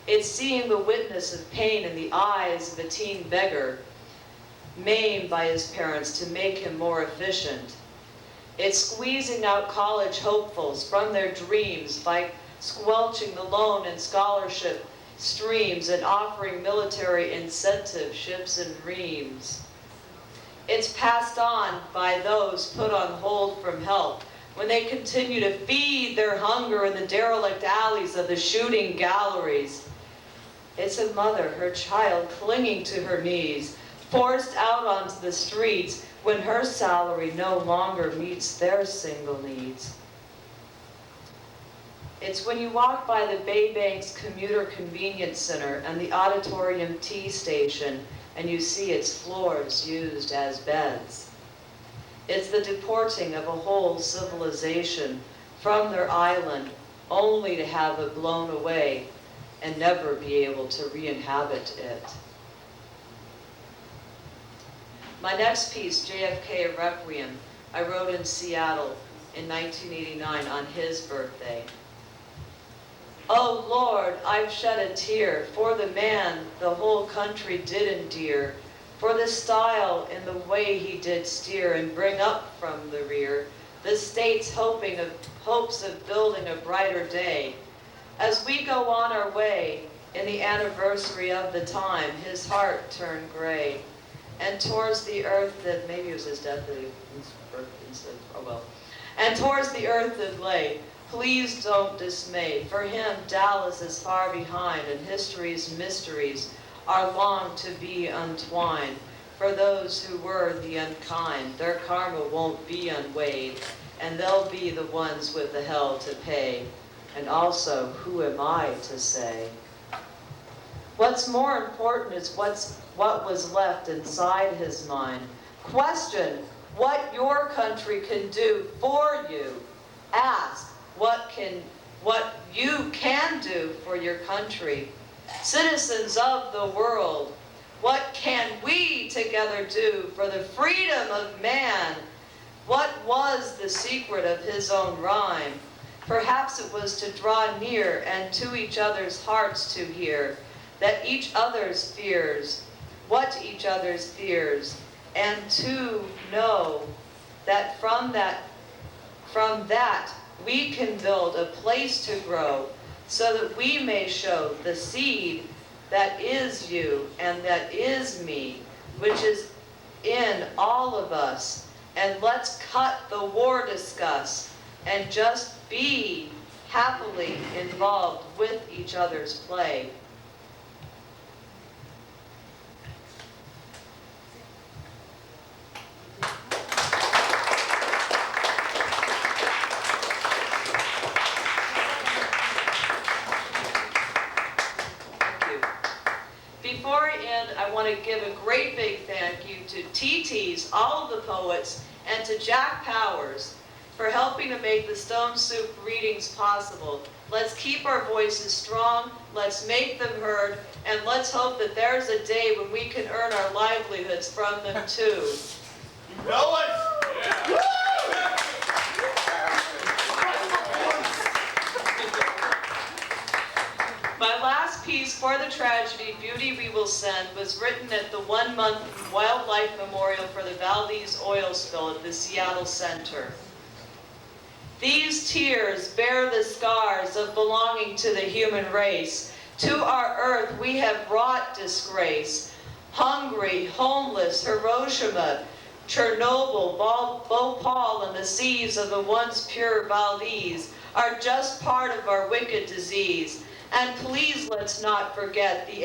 Speaker 10: It's seeing the witness of pain in the eyes of a teen beggar, maimed by his parents to make him more efficient. It's squeezing out college hopefuls from their dreams by squelching the loan and scholarship streams and offering military incentive ships and reams. It's passed on by those put on hold from help when they continue to feed their hunger in the derelict alleys of the shooting galleries. It's a mother, her child clinging to her knees, forced out onto the streets when her salary no longer meets their single needs. It's when you walk by the Bay Banks Commuter Convenience Center and the Auditorium Tea Station and you see its floors used as beds. It's the deporting of a whole civilization from their island only to have it blown away and never be able to re-inhabit it. My next piece, JFK A Requiem, I wrote in Seattle in 1989 on his birthday. Oh Lord, I've shed a tear for the man the whole country did endear, for the style in the way he did steer and bring up from the rear the state's hopes of building a brighter day. As we go on our way in the anniversary of the time, his heart turned gray, and towards the earth that, maybe it was his death that he instead, oh well, and towards the earth that lay. Please don't dismay. For him, Dallas is far behind, and history's mysteries are long to be untwined. For those who were the unkind, their karma won't be unweighed, and they'll be the ones with the hell to pay. And also, who am I to say? What's more important is what was left inside his mind. Question what your country can do for you. Ask what you can do for your country. Citizens of the world, what can we together do for the freedom of man? What was the secret of his own rhyme? Perhaps it was to draw near and to each other's hearts to hear that each other's fears, what each other's fears, and to know that from that we can build a place to grow so that we may show the seed that is you and that is me, which is in all of us. And let's cut the war discuss and just be happily involved with each other's play. Before I end, I want to give a great big thank you to TT's, all of the poets, and to Jack Powers for helping to make the Stone Soup readings possible. Let's keep our voices strong, let's make them heard, and let's hope that there's a day when we can earn our livelihoods from them too.
Speaker 2: You know it? Yeah.
Speaker 10: My last piece for the tragedy, Beauty We Will Send, was written at the 1-month Wildlife Memorial for the Valdez oil spill at the Seattle Center. These tears bear the scars of belonging to the human race. To our earth we have brought disgrace. Hungry, homeless, Hiroshima, Chernobyl, Bhopal, and the seas of the once pure Valdez are just part of our wicked disease. And please let's not forget the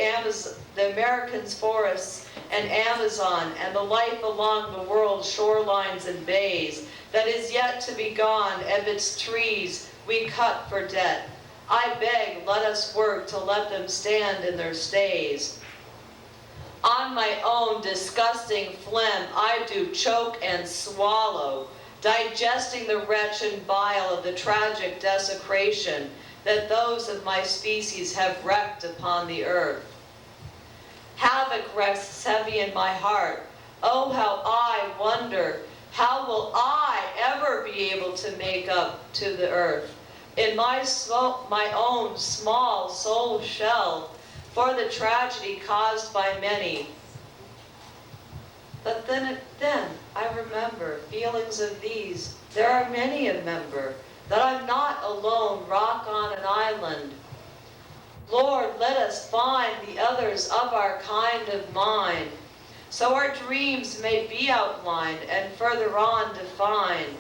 Speaker 10: Americans' forests and Amazon and the life along the world's shorelines and bays that is yet to be gone of its trees we cut for debt. I beg, let us work to let them stand in their stays. On my own disgusting phlegm I do choke and swallow, digesting the wretched bile of the tragic desecration that those of my species have wreaked upon the earth. Havoc rests heavy in my heart. Oh, how I wonder, how will I ever be able to make up to the earth in my own small soul shell for the tragedy caused by many? But then I remember feelings of these. There are many a member, that I'm not alone, rock on an island. Lord, let us find the others of our kind of mind, so our dreams may be outlined and further on defined,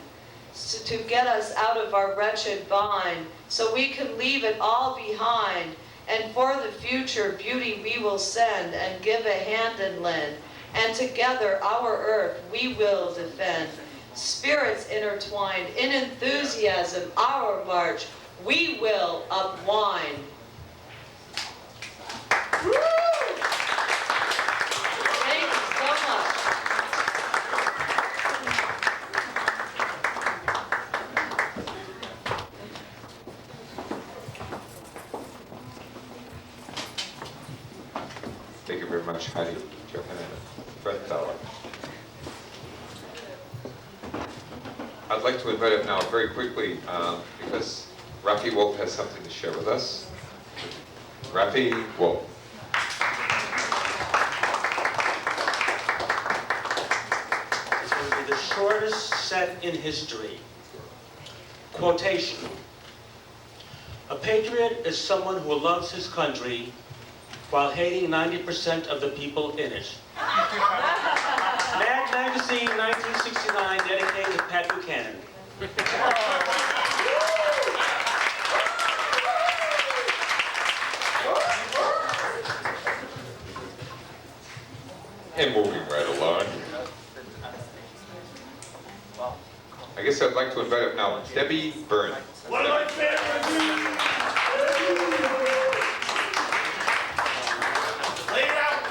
Speaker 10: to get us out of our wretched bind, so we can leave it all behind, and for the future beauty we will send and give a hand and lend, and together our earth we will defend. Spirits intertwined in enthusiasm, our march we will upwind. Woo! Thank you so much.
Speaker 1: Thank you very much, Heidi, Joanna, Greg Dalton. I'd like to invite up now very quickly, because Rafi Wolf has something to share with us. Rafi Wolf.
Speaker 11: shortest set in history. Quotation. A patriot is someone who loves his country while hating 90% of the people in it. Mad Magazine, 1969, dedicated to Pat Buchanan.
Speaker 1: And moving right along. I guess I'd like to invite up now Debbie Byrne.
Speaker 2: One of my favorite movies. Lay it out.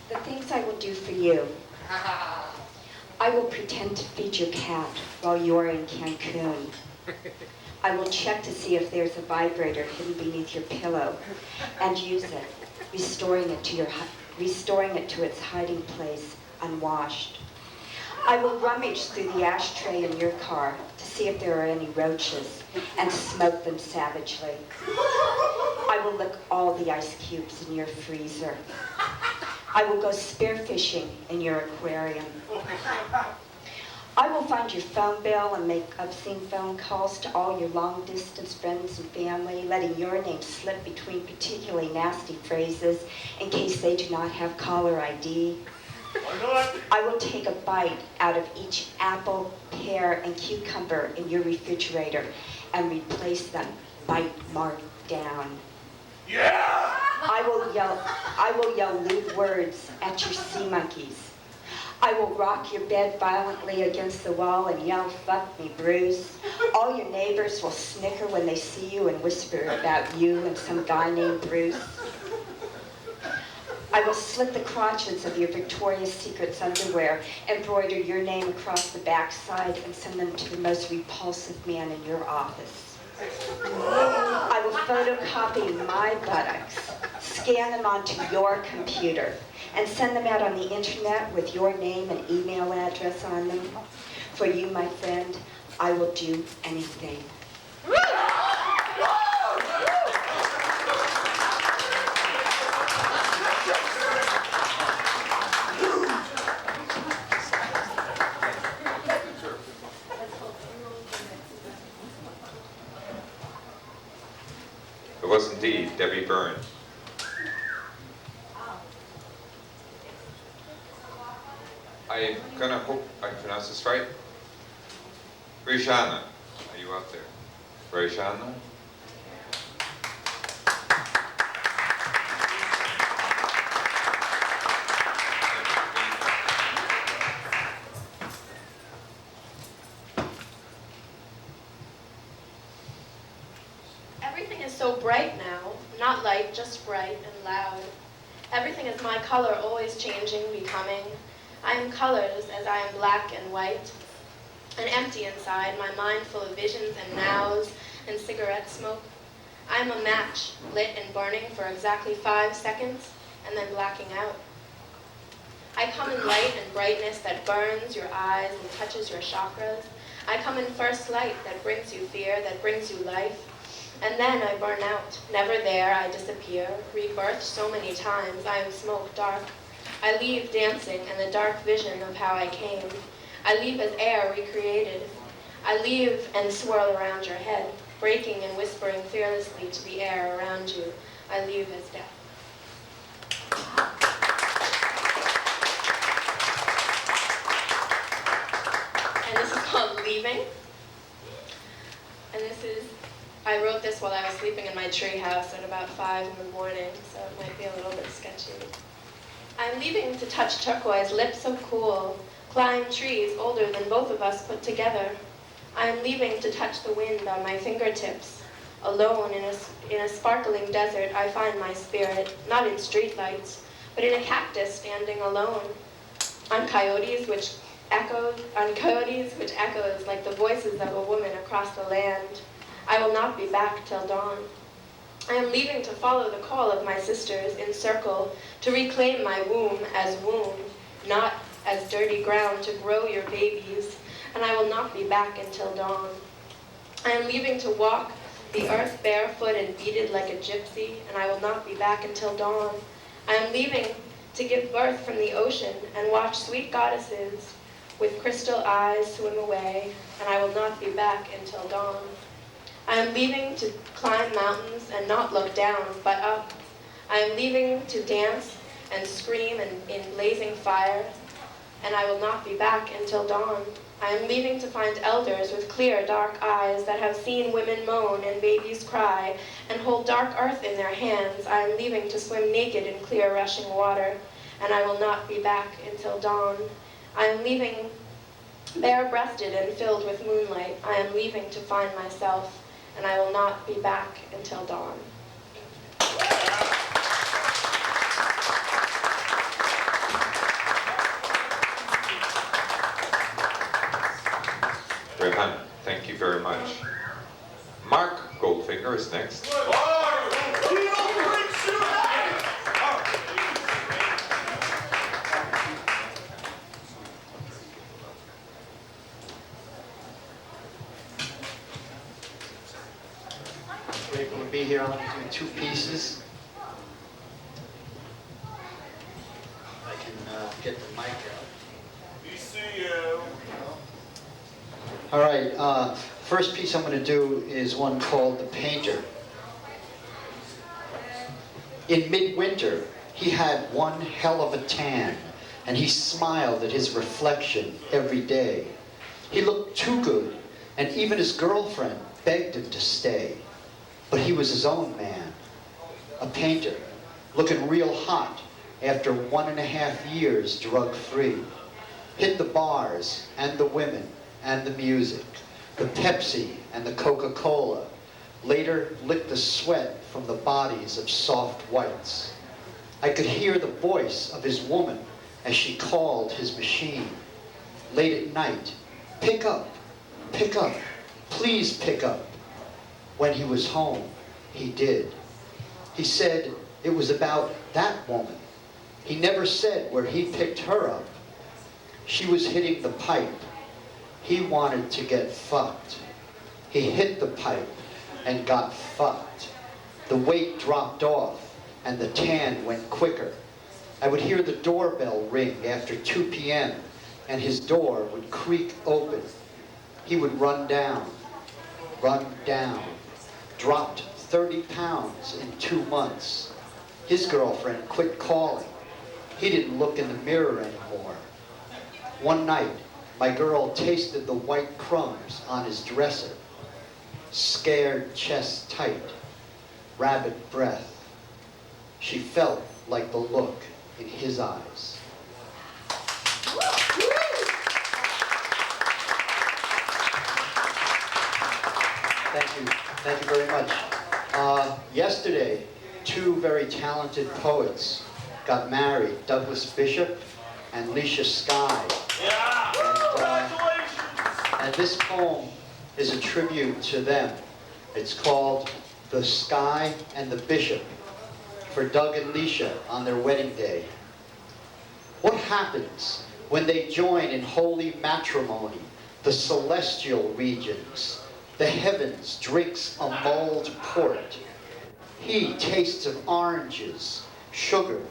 Speaker 8: The things I will do for you. I will pretend to feed your cat while you're in Cancun. I will check to see if there's a vibrator hidden beneath your pillow and use it, restoring it to its hiding place unwashed. I will rummage through the ashtray in your car to see if there are any roaches and smoke them savagely. I will lick all the ice cubes in your freezer. I will go spearfishing in your aquarium. I will find your phone bill and make obscene phone calls to all your long-distance friends and family, letting your name slip between particularly nasty phrases in case they do not have caller ID. I will take a bite out of each apple, pear, and cucumber in your refrigerator and replace them bite marked down.
Speaker 2: Yeah!
Speaker 8: I will yell lewd words at your sea monkeys. I will rock your bed violently against the wall and yell, "Fuck me, Bruce." All your neighbors will snicker when they see you and whisper about you and some guy named Bruce. I will slit the crotches of your Victoria's Secret's underwear, embroider your name across the backside, and send them to the most repulsive man in your office. I will photocopy my buttocks, scan them onto your computer, and send them out on the internet with your name and email address on them. For you, my friend, I will do anything.
Speaker 1: It was indeed Debbie Byrne. I'm gonna hope I pronounce this right. Rishana, are you out there? Rishana?
Speaker 6: Everything is so bright now, not light, just bright and loud. Everything is my color, always changing, becoming. I am colors as I am black and white, and empty inside, my mind full of visions and nows and cigarette smoke. I am a match, lit and burning for exactly 5 seconds, and then blacking out. I come in light and brightness that burns your eyes and touches your chakras. I come in first light that brings you fear, that brings you life. And then I burn out. Never there, I disappear. Rebirthed so many times, I am smoke dark. I leave dancing and the dark vision of how I came. I leave as air recreated. I leave and swirl around your head, breaking and whispering fearlessly to the air around you. I leave as death. And this is called Leaving. And this is, I wrote this while I was sleeping in my tree house at about 5 in the morning, so it might be a little bit sketchy. I'm leaving to touch turquoise lips so cool, climb trees older than both of us put together. I am leaving to touch the wind on my fingertips. Alone in a sparkling desert, I find my spirit, not in streetlights, but in a cactus standing alone. On coyotes which echoes like the voices of a woman across the land. I will not be back till dawn. I am leaving to follow the call of my sisters in circle, to reclaim my womb as womb, not as dirty ground to grow your babies, and I will not be back until dawn. I am leaving to walk
Speaker 12: the earth barefoot and beaded like a gypsy, and I will not be back until dawn. I am leaving to give birth from the ocean and watch sweet goddesses with crystal eyes swim away, and I will not be back until dawn. I am leaving to climb mountains and not look down, but up. I am leaving to dance and scream in blazing fire, and I will not be back until dawn. I am leaving to find elders with clear, dark eyes that have seen women moan and babies cry and hold dark earth in their hands. I am leaving to swim naked in clear, rushing water, and I will not be back until dawn. I am leaving bare-breasted and filled with moonlight. I am leaving to find myself, and I will not be back until dawn.
Speaker 1: Rehan, thank you very much. Mark Goldfinger is next.
Speaker 13: Grateful to be here. I'm going to do two pieces. I can get the mic out. We see you. All right. First piece I'm going to do is one called The Painter. In midwinter, he had one hell of a tan, and he smiled at his reflection every day. He looked too good, and even his girlfriend begged him to stay. But he was his own man, a painter, looking real hot after 1.5 years drug-free. Hit the bars and the women and the music, the Pepsi and the Coca-Cola. Later licked the sweat from the bodies of soft whites. I could hear the voice of his woman as she called his machine. Late at night, pick up, please pick up. When he was home, he did. He said it was about that woman. He never said where he picked her up. She was hitting the pipe. He wanted to get fucked. He hit the pipe and got fucked. The weight dropped off and the tan went quicker. I would hear the doorbell ring after 2 p.m. and his door would creak open. He would run down, dropped 30 pounds in 2 months. His girlfriend quit calling. He didn't look in the mirror anymore. One night, my girl tasted the white crumbs on his dresser. Scared chest tight, rabid breath. She felt like the look in his eyes. Thank you very much. Yesterday, 2 very talented poets got married, Douglas Bishop and Leisha Sky. And this poem is a tribute to them. It's called The Sky and the Bishop, for Doug and Leisha on their wedding day. What happens when they join in holy matrimony, the celestial regions? The heavens drinks a mulled port. He tastes of oranges, sugar,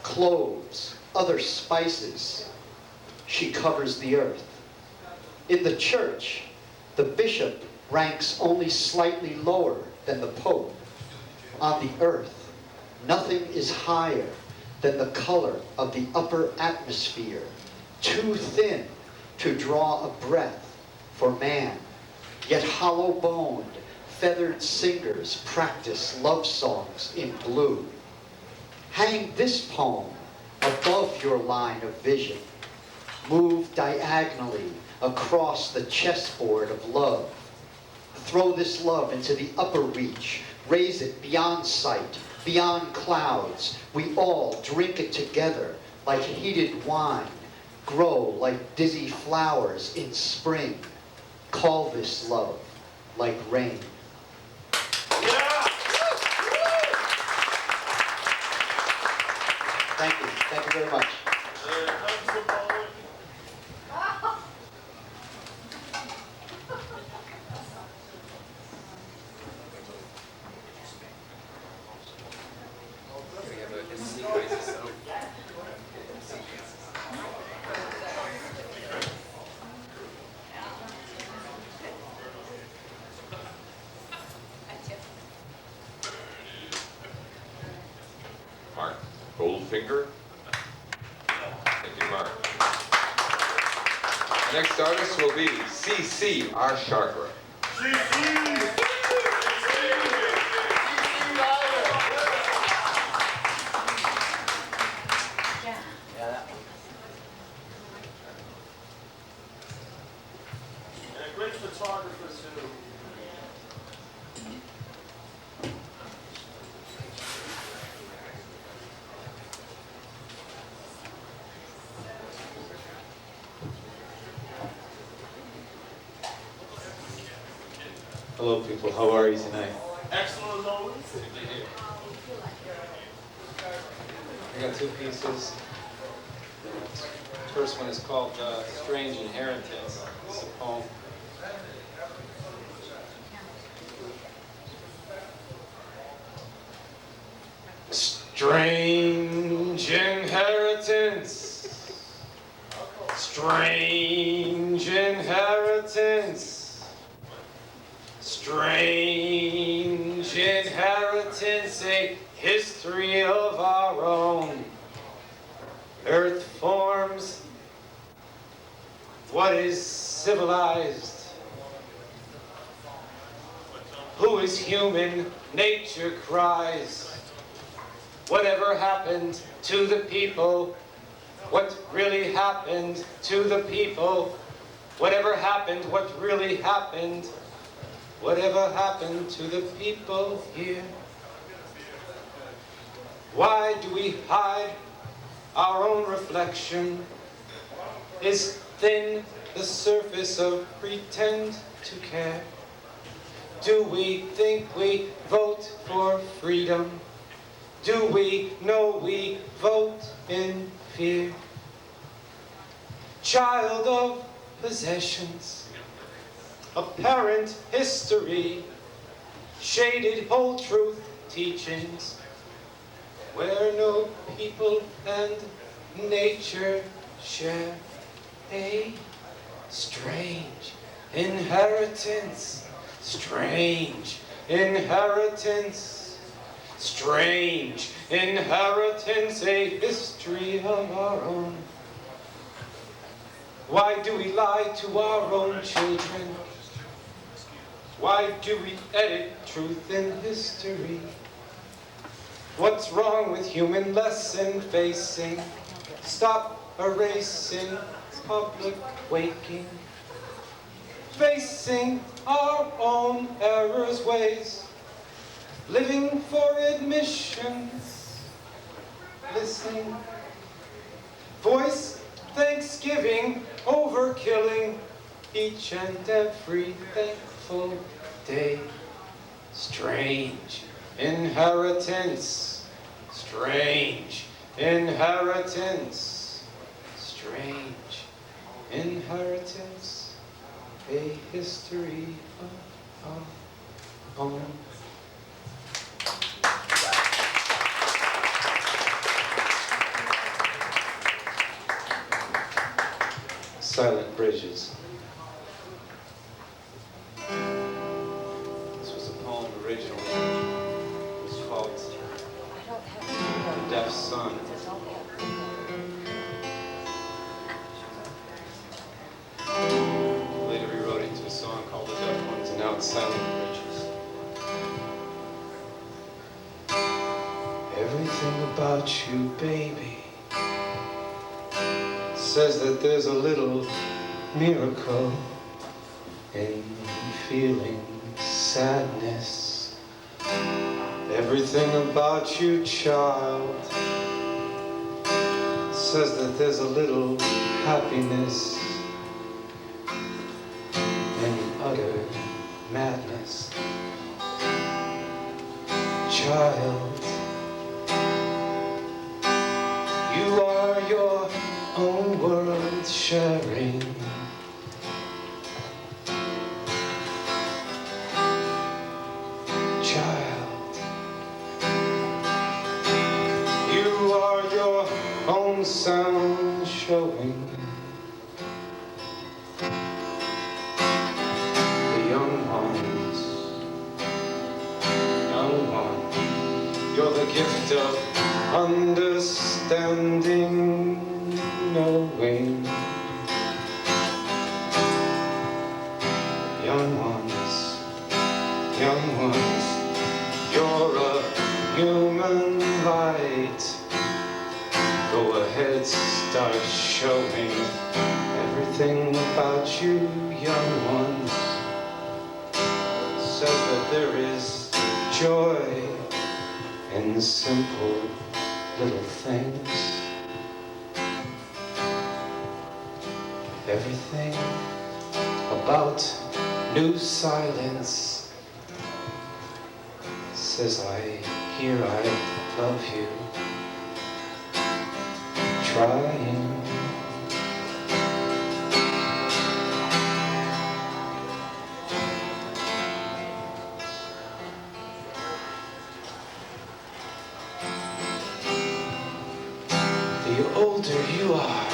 Speaker 13: cloves, other spices. She covers the earth. In the church, the bishop ranks only slightly lower than the pope. On the earth, nothing is higher than the color of the upper atmosphere, too thin to draw a breath for man. Yet hollow-boned, feathered singers practice love songs in blue. Hang this poem above your line of vision. Move diagonally across the chessboard of love. Throw this love into the upper reach. Raise it beyond sight, beyond clouds. We all drink it together like heated wine. Grow like dizzy flowers in spring. Call this love like rain. Thank you very much.
Speaker 1: Next artist will be C.C. Ashagra.
Speaker 2: Great photographer too.
Speaker 14: Hello people, how are you tonight?
Speaker 2: Excellent always.
Speaker 14: I got two pieces. First one is called Strange Inheritance. It's a poem. Strange inheritance. Strange inheritance. Strange inheritance, a history of our own. Earth forms what is civilized. Who is human? Nature cries. Whatever happened to the people? What really happened to the people? Whatever happened? What really happened? Whatever happened to the people here? Why do we hide our own reflection? Is thin the surface of pretend to care? Do we think we vote for freedom? Do we know we vote in fear? Child of possessions, apparent history, shaded whole truth teachings, where no people and nature share a strange inheritance. Strange inheritance. Strange inheritance, a history of our own. Why do we lie to our own children? Why do we edit truth in history? What's wrong with human lesson facing? Stop erasing public waking. Facing our own errors, ways. Living for admission. Listen. Voice thanksgiving over killing each and every thankful day. Strange inheritance. Strange inheritance. Strange inheritance. A history of our own. Silent Bridges. This was a poem originally. It was called The Deaf Son. Later he wrote into a song called The Deaf Ones, and now it's Silent Bridges. Everything about you, baby, says that there's a little miracle in feeling sadness. Everything about you, child, says that there's a little happiness in utter madness. Child, you are your own world sharing. Child, you are your own sound showing. The young ones, you're the gift of understanding. Knowing young ones, young ones. You're a human light. Go ahead, start showing everything about you, young ones. Says that there is joy in the simple little things. Everything about new silence says I love you. Trying. The older you are,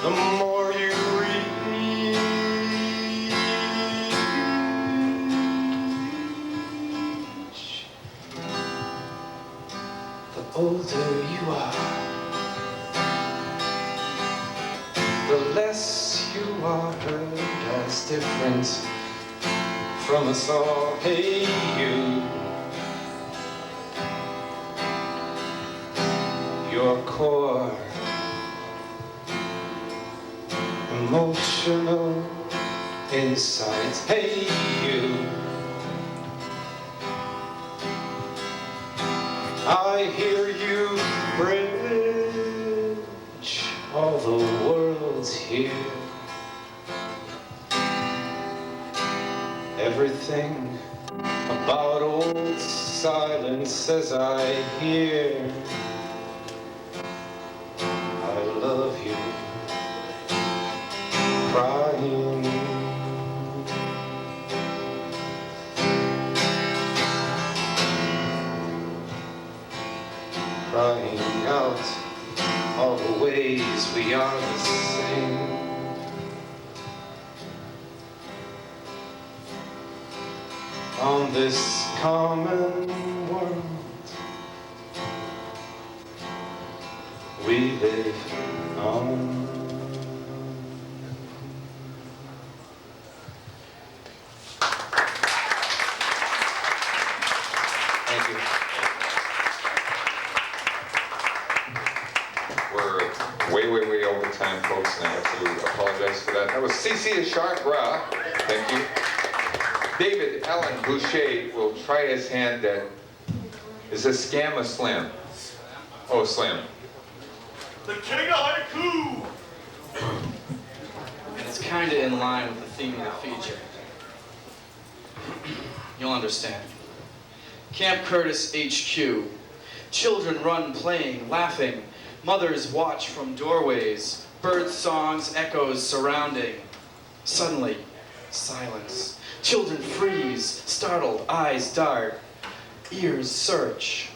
Speaker 14: the more you reach. The older you are, the less you are heard as different from us all. Hey, you. Your core, emotional insights. Hey, you. I hear you bridge all the worlds here. Everything about old silence as I hear. I love you, crying. Crying out all the ways we are the same. On this common world we live on.
Speaker 1: Thank you. We're way over time, folks, and I have to apologize for that. That was Ashagra. Thank you. David Allen Bouchert will try his hand at, is this scam or slam? Oh, slam.
Speaker 2: The king of haiku!
Speaker 15: And it's kind of in line with the theme of the feature. You'll understand. Camp Curtis HQ. Children run playing, laughing. Mothers watch from doorways. Bird songs, echoes surrounding. Suddenly, silence. Children freeze, startled, eyes dart. Ears search.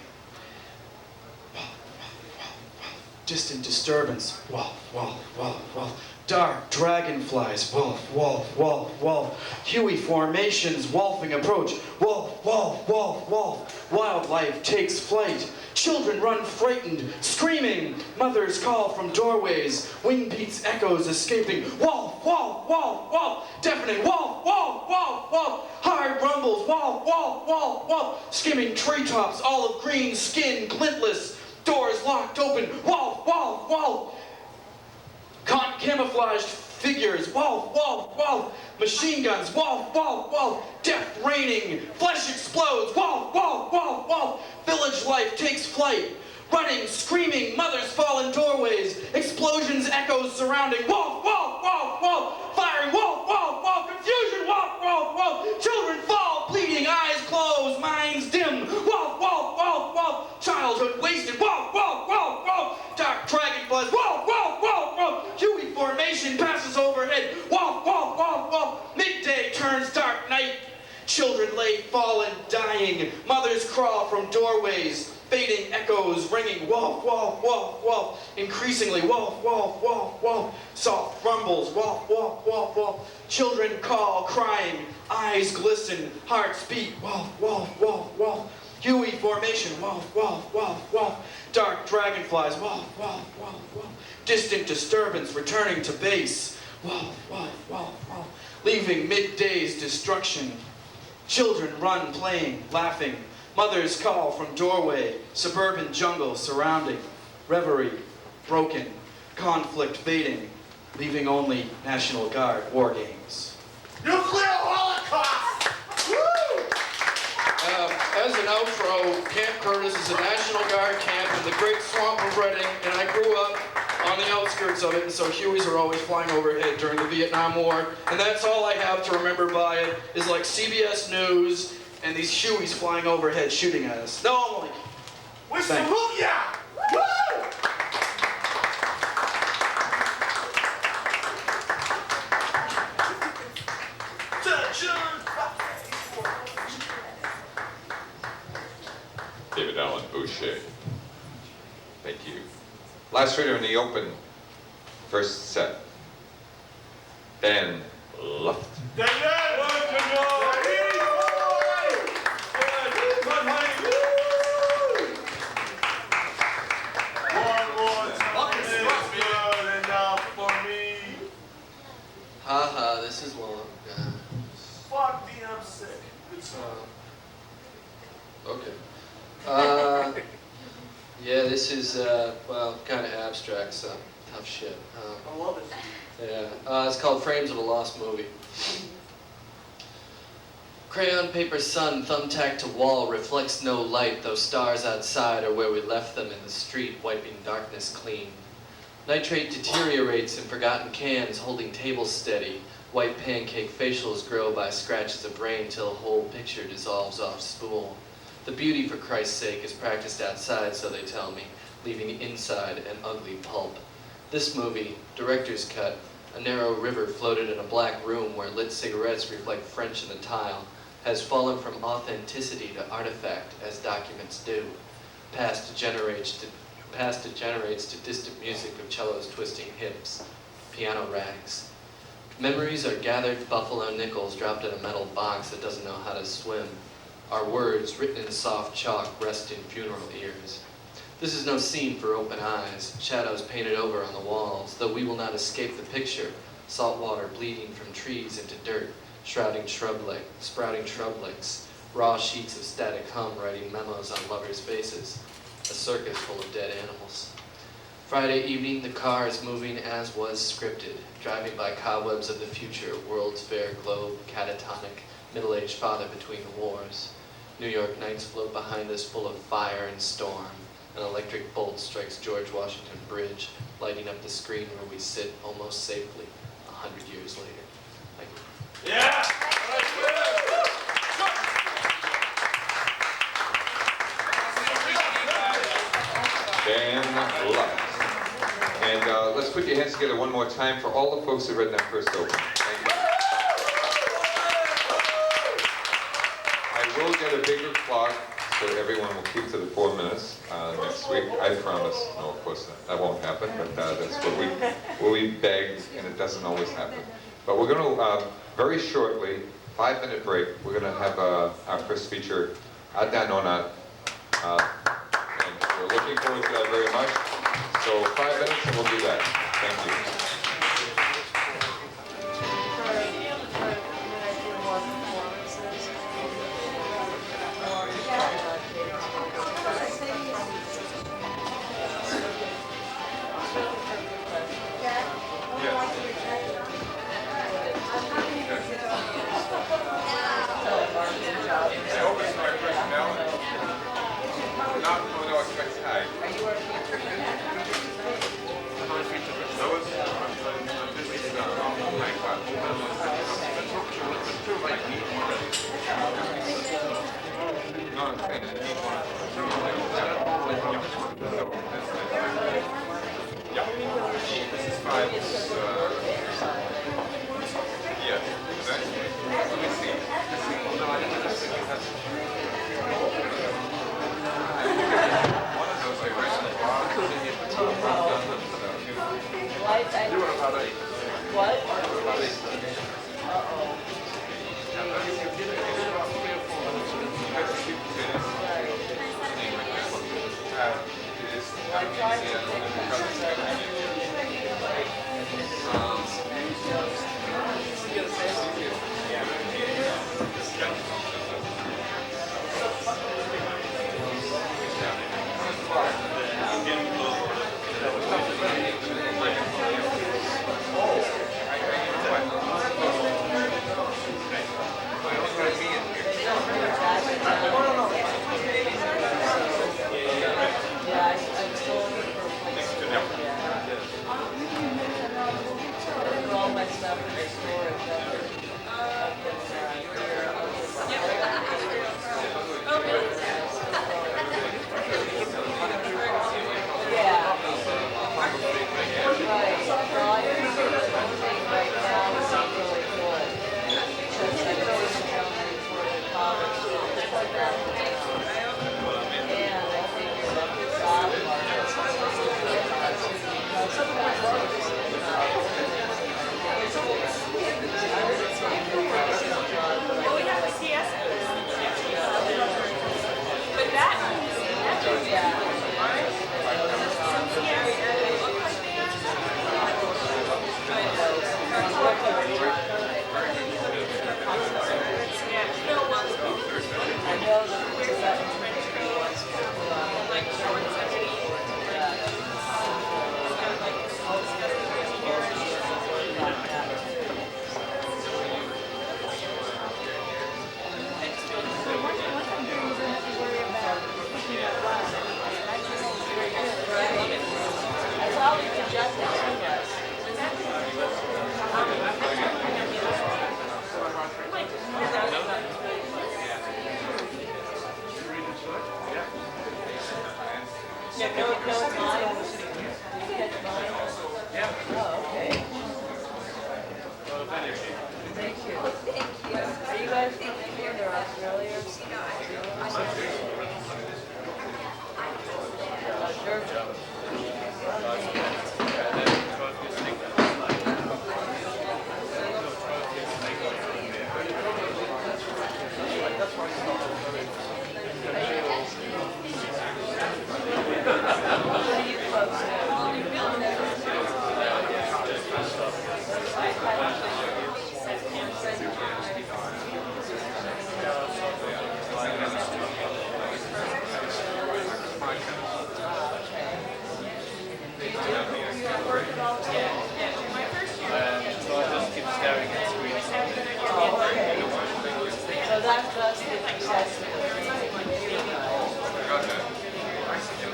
Speaker 15: Distant disturbance. Wolf, wolf, wolf, wolf. Dark dragonflies. Wolf, wolf, wolf, wolf. Huey formations, wolfing approach. Wolf, wolf, wolf, wolf. Wildlife takes flight. Children run frightened, screaming. Mothers call from doorways. Wing beats, echoes escaping. Wolf, wolf, wolf, wolf. Deafening. Wolf, wolf, wolf, wolf. Hard rumbles. Wolf, wolf, wolf, wolf. Skimming treetops, olive green skin, glintless. Doors locked open. Wolf, wolf, wolf. Camouflaged figures. Wolf, wolf, wolf. Machine guns. Wolf, wolf, wolf. Death raining. Flesh explodes. Wolf, wolf, wolf, wolf. Village life takes flight. Running, screaming, mothers fall in doorways. Explosions, echoes surrounding. Wolf, wolf, wolf, wolf. Firing. Wolf, wolf, wolf. Confusion. Wolf, wolf, wolf. Children fall, bleeding, eyes closed, minds dim. Wolf, wolf, wolf, wolf. Childhood wasted. Wolf, wolf, wolf, wolf. Dark dragonflies. Wolf, wolf, wolf, wolf. Huey formation passes overhead. Wolf, wolf, wolf, wolf. Midday turns dark night. Children lay fallen, dying. Mothers crawl from doorways. Fading echoes ringing. Wolf, wolf, wolf, wolf. Increasingly, wolf, wolf, wolf, wolf. Soft rumbles. Wolf, wolf, wolf, wolf. Children call, crying. Eyes glisten. Hearts beat. Wolf, wolf, wolf, wolf. Huey formation. Wolf, wolf, wolf, wolf. Dark dragonflies. Wolf, wolf, wolf, wolf. Distant disturbance returning to base. Wolf, wolf, wolf, wolf. Leaving midday's destruction. Children run playing, laughing. Mothers call from doorway. Suburban jungle surrounding. Reverie broken. Conflict fading. Leaving only National Guard war games.
Speaker 2: Nuclear holocaust! Woo!
Speaker 15: As an outro, Camp Curtis is a National Guard camp in the Great Swamp of Reading, and I grew up on the outskirts of it, and so Hueys are always flying overhead during the Vietnam War, and that's all I have to remember by it, is like CBS News and these Hueys flying overhead shooting at us. No, I'm like,
Speaker 2: We salute ya! Woo!
Speaker 1: David Allen Bouchert. Thank you. Last reader in the open, first set. Dan Luft.
Speaker 16: Haha, this is long.
Speaker 2: Fuck me, I'm sick. Good song.
Speaker 16: Okay. Yeah, this is, well, kind of abstract, so tough shit.
Speaker 2: I love it.
Speaker 16: Yeah, it's called Frames of a Lost Movie. Crayon paper sun thumbtacked to wall reflects no light, though stars outside are where we left them in the street, wiping darkness clean. Nitrate deteriorates in forgotten cans, holding tables steady. White pancake facials grow by scratches of rain till a whole picture dissolves off spool. The beauty, for Christ's sake, is practiced outside, so they tell me, leaving inside an ugly pulp. This movie, director's cut, a narrow river floated in a black room where lit cigarettes reflect French in the tile, has fallen from authenticity to artifact, as documents do. Past degenerates to distant music of cellos twisting hips, piano racks. Memories are gathered buffalo nickels dropped in a metal box that doesn't know how to swim. Our words, written in soft chalk, rest in funeral ears. This is no scene for open eyes, shadows painted over on the walls, though we will not escape the picture, salt water bleeding from trees into dirt, sprouting shrub legs, raw sheets of static hum writing memos on lovers' faces, a circus full of dead animals. Friday evening, the car is moving as was scripted, driving by cobwebs of the future, World's Fair globe, catatonic, middle-aged father between the wars. New York nights float behind us full of fire and storm. An electric bolt strikes George Washington Bridge, lighting up the screen where we sit almost safely 100 years later. Thank you.
Speaker 2: Yeah!
Speaker 1: Dan Luft. And let's put your hands together one more time for all the folks who've read that first open. Thank you. I will get a bigger clock so everyone will keep to the 4 minutes next week. I promise. No, of course not. That won't happen, but that's what we begged, and it doesn't always happen. But we're going to, very shortly, 5-minute break, we're going to have our first feature, Adnan Onart. And we're looking forward to that very much. So 5 minutes and we'll do that. Thank you.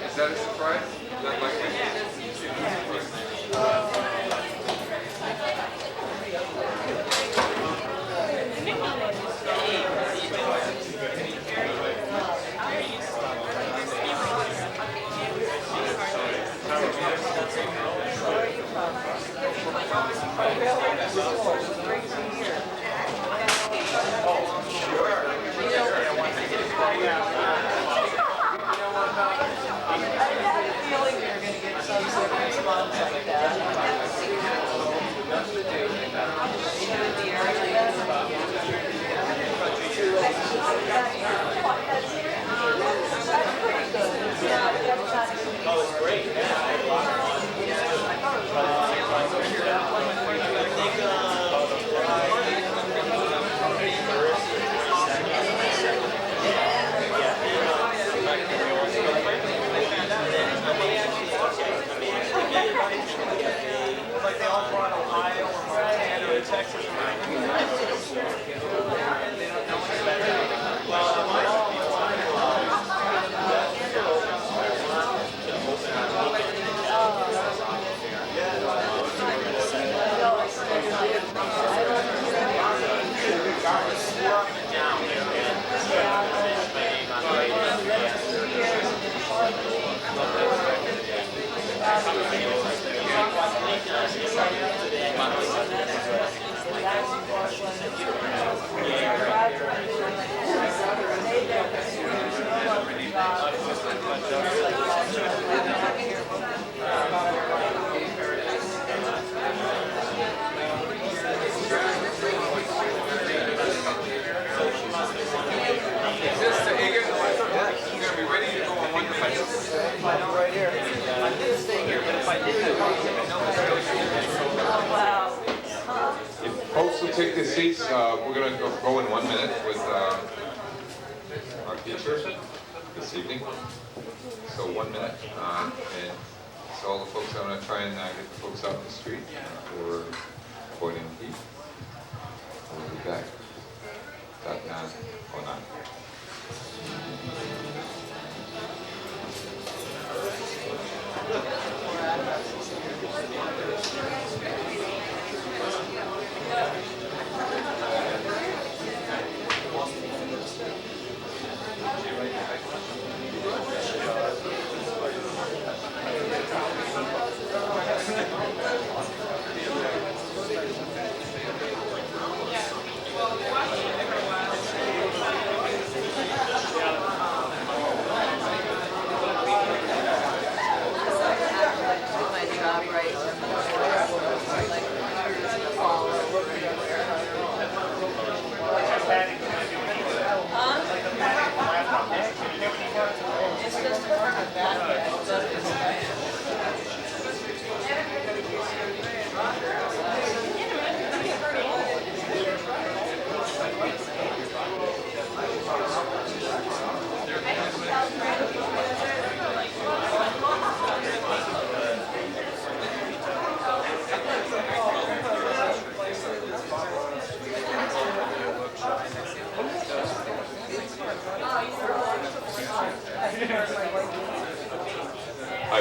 Speaker 1: Is that a surprise? Is that like folks will take their seats. We're going to go in 1 minute with our teacher this evening. So 1 minute. And so all the folks, I'm going to try and get the folks out in the street for avoiding heat. We'll be back. Adnan, Onart.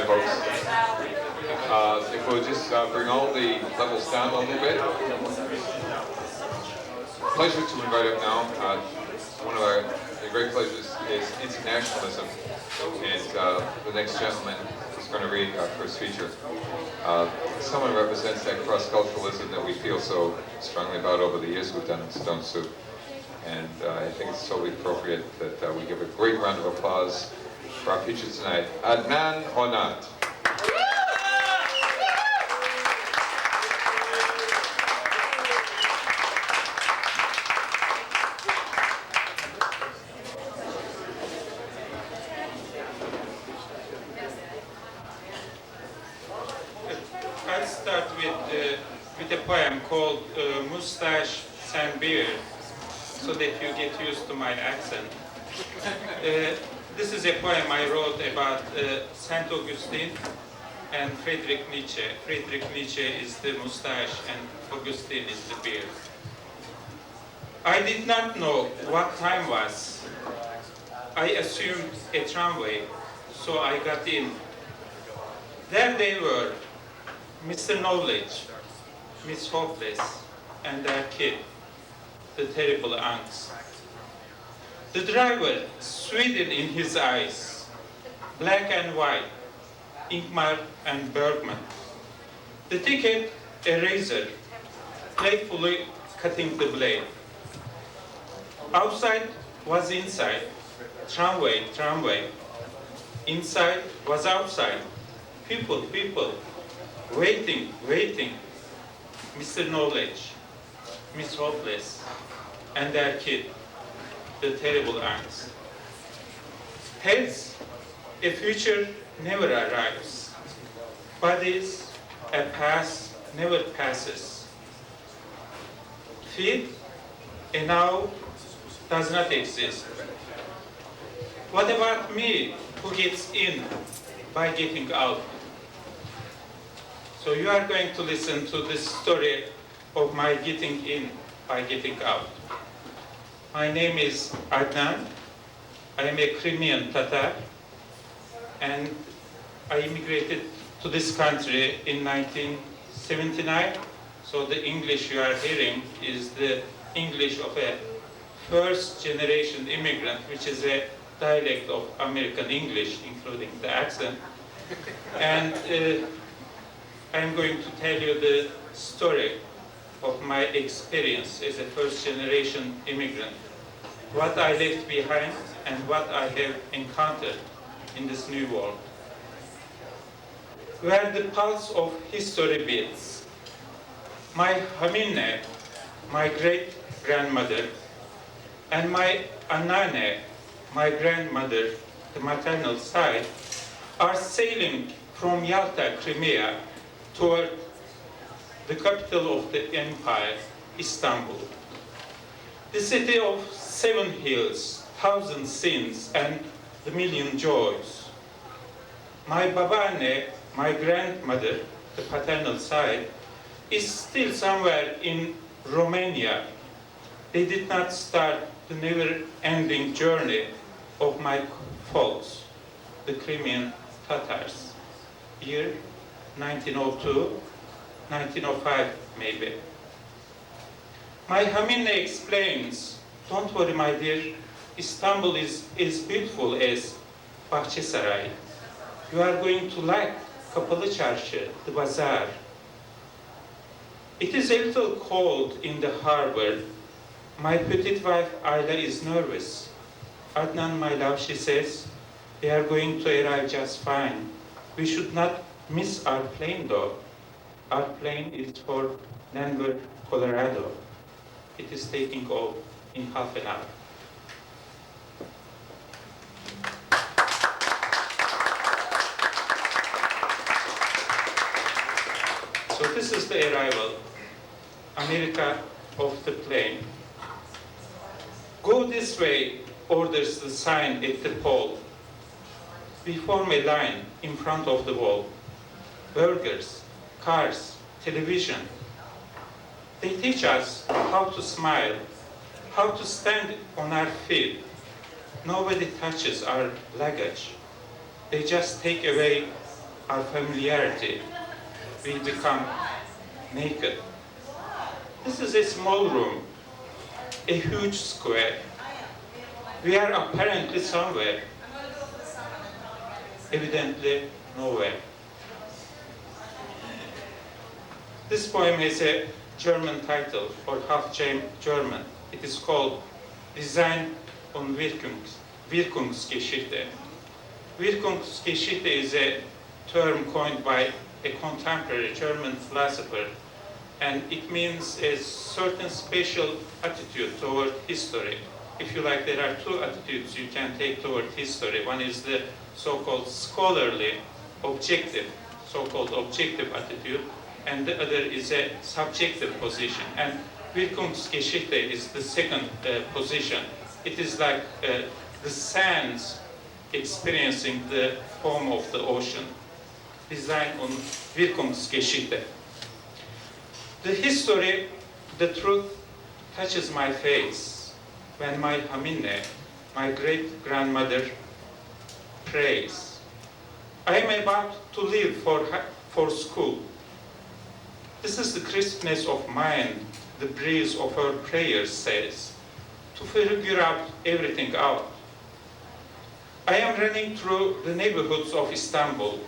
Speaker 1: Hi, folks. If we'll just bring all the levels down a little bit. Pleasure to invite up now. One of our great pleasures is internationalism. And the next gentleman is going to read our first feature. Someone represents that cross-culturalism that we feel so strongly about over the years we've done Stone Soup. And I think it's totally appropriate that we give a great round of applause for our feature tonight, Adnan Onart.
Speaker 17: I'll start with a poem called Mustache and Beard, so that you get used to my accent. This is a poem I wrote about Saint Augustine and Friedrich Nietzsche. Friedrich Nietzsche is the mustache and Augustine is the beard. I did not know what time was. I assumed a tramway, so I got in. There they were, Mr. Knowledge, Miss Hopeless, and their kid, the terrible aunts. The driver, Sweden in his eyes, black and white, Ingmar and Bergman. The ticket, a razor, playfully cutting the blade. Outside was inside, tramway, tramway. Inside was outside, people, people, waiting, waiting. Mr. Knowledge, Miss Hopeless, and their kid, the terrible aunts. Heads, a future never arrives. Bodies, a past never passes. Feet, a now does not exist. What about me, who gets in by getting out? So you are going to listen to the story of my getting in by getting out. My name is Adnan. I am a Crimean Tatar, and I immigrated to this country in 1979. So the English you are hearing is the English of a first-generation immigrant, which is a dialect of American English, including the accent. And I'm going to tell you the story of my experience as a first-generation immigrant, what I left behind and what I have encountered in this new world. Where the pulse of history beats. My Hamine, my great-grandmother, and my Anane, my grandmother, the maternal side, are sailing from Yalta, Crimea, toward the capital of the empire, Istanbul. The city of 7 hills, 1,000 sins, and the million joys. My babane, my grandmother, the paternal side, is still somewhere in Romania. They did not start the never-ending journey of my folks, the Crimean Tatars. Year 1902, 1905 maybe. My Hamine explains, don't worry my dear, Istanbul is as beautiful as Bahçesaray. You are going to like Kapalı Çarşı, the bazaar. It is a little cold in the harbor. My petite wife Ayla is nervous. Adnan, my love, she says, they are going to arrive just fine. We should not miss our plane though. Our plane is for Denver, Colorado. It is taking off in half an hour. So this is the arrival, America of the plane. Go this way, orders the sign at the pole. We form a line in front of the wall. Burgers, cars, television. They teach us how to smile, how to stand on our feet. Nobody touches our luggage. They just take away our familiarity, we become naked. This is a small room, a huge square. We are apparently somewhere, evidently nowhere. This poem has a German title, or half German. It is called Design und Wirkungsgeschichte. Wirkungsgeschichte is a term coined by a contemporary German philosopher, and it means a certain special attitude toward history. If you like, there are two attitudes you can take toward history. One is the so-called scholarly, objective, so-called objective attitude, and the other is a subjective position. And Wirkungsgeschichte is the second position. It is like the sands experiencing the foam of the ocean. Design und Wirkungsgeschichte. The history, the truth, touches my face when my Hamine, my great-grandmother, prays. I am about to leave for school. This is the crispness of mind, the breeze of her prayers says, to figure out everything out. I am running through the neighborhoods of Istanbul,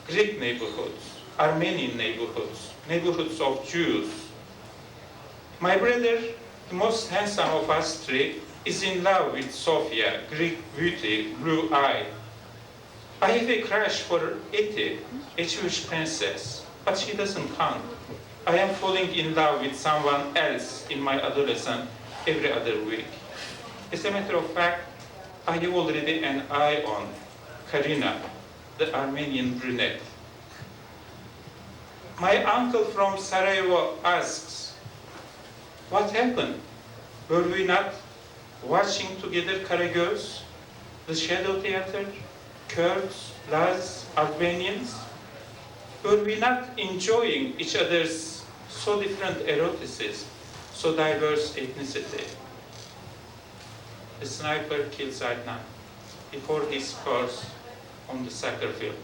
Speaker 17: Greek neighborhoods, Armenian neighborhoods, neighborhoods of Jews. My brother, the most handsome of us three, is in love with Sophia, Greek beauty, blue eye. I have a crush for Eti, a Jewish princess, but she doesn't count. I am falling in love with someone else in my adolescence every other week. As a matter of fact, I have already an eye on Karina, the Armenian brunette. My uncle from Sarajevo asks, what happened? Were we not watching together Karagöz, the Shadow Theater, Kurds, Laz, Albanians? Were we not enjoying each other's so different eroticism, so diverse ethnicity? The sniper kills Adnan before he scores on the soccer field.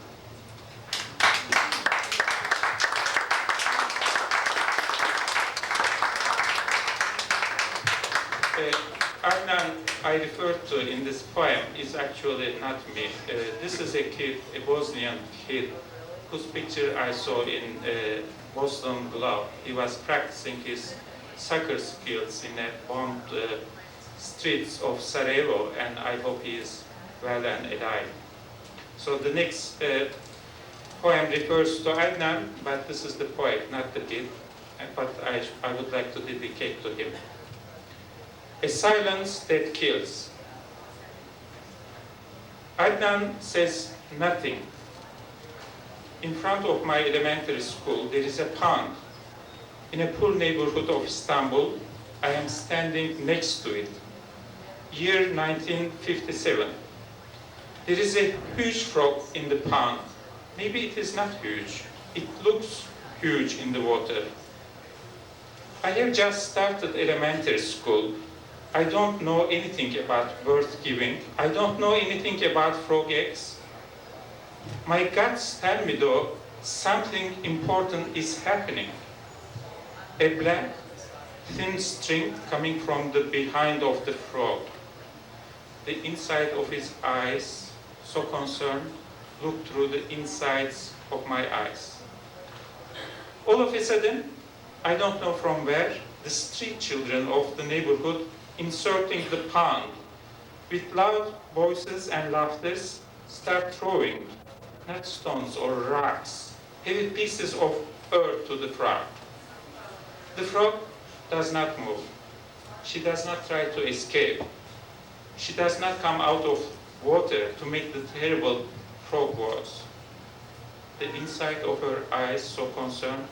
Speaker 17: Adnan I referred to in this poem is actually not me. This is a kid, a Bosnian kid, whose picture I saw in Boston Globe. He was practicing his soccer skills in a bombed streets of Sarajevo, and I hope he is well and alive. So the next poem refers to Adnan, but this is the poet, not the kid, but I would like to dedicate to him. A silence that kills. Adnan says nothing. In front of my elementary school, there is a pond. In a poor neighborhood of Istanbul, I am standing next to it. Year 1957. There is a huge frog in the pond. Maybe it is not huge. It looks huge in the water. I have just started elementary school. I don't know anything about birth giving. I don't know anything about frog eggs. My guts tell me though, something important is happening. A black, thin string coming from the behind of the frog. The inside of his eyes, so concerned, look through the insides of my eyes. All of a sudden, I don't know from where, the street children of the neighborhood inserting the pond, with loud voices and laughters, start throwing, not stones or rocks, heavy pieces of earth to the frog. The frog does not move. She does not try to escape. She does not come out of water to make the terrible frog voice. The inside of her eyes, so concerned,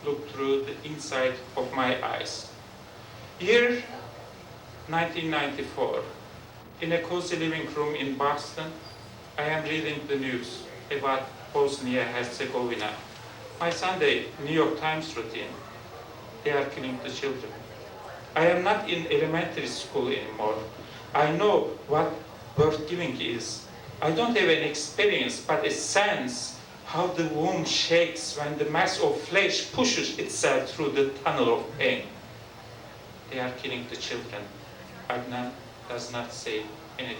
Speaker 17: look through the inside of my eyes. Year 1994. In a cozy living room in Boston, I am reading the news about Bosnia-Herzegovina. My Sunday New York Times routine. They are killing the children. I am not in elementary school anymore. I know what birth giving is. I don't have an experience, but a sense how the womb shakes when the mass of flesh pushes itself through the tunnel of pain. They are killing the children. Adnan does not say anything.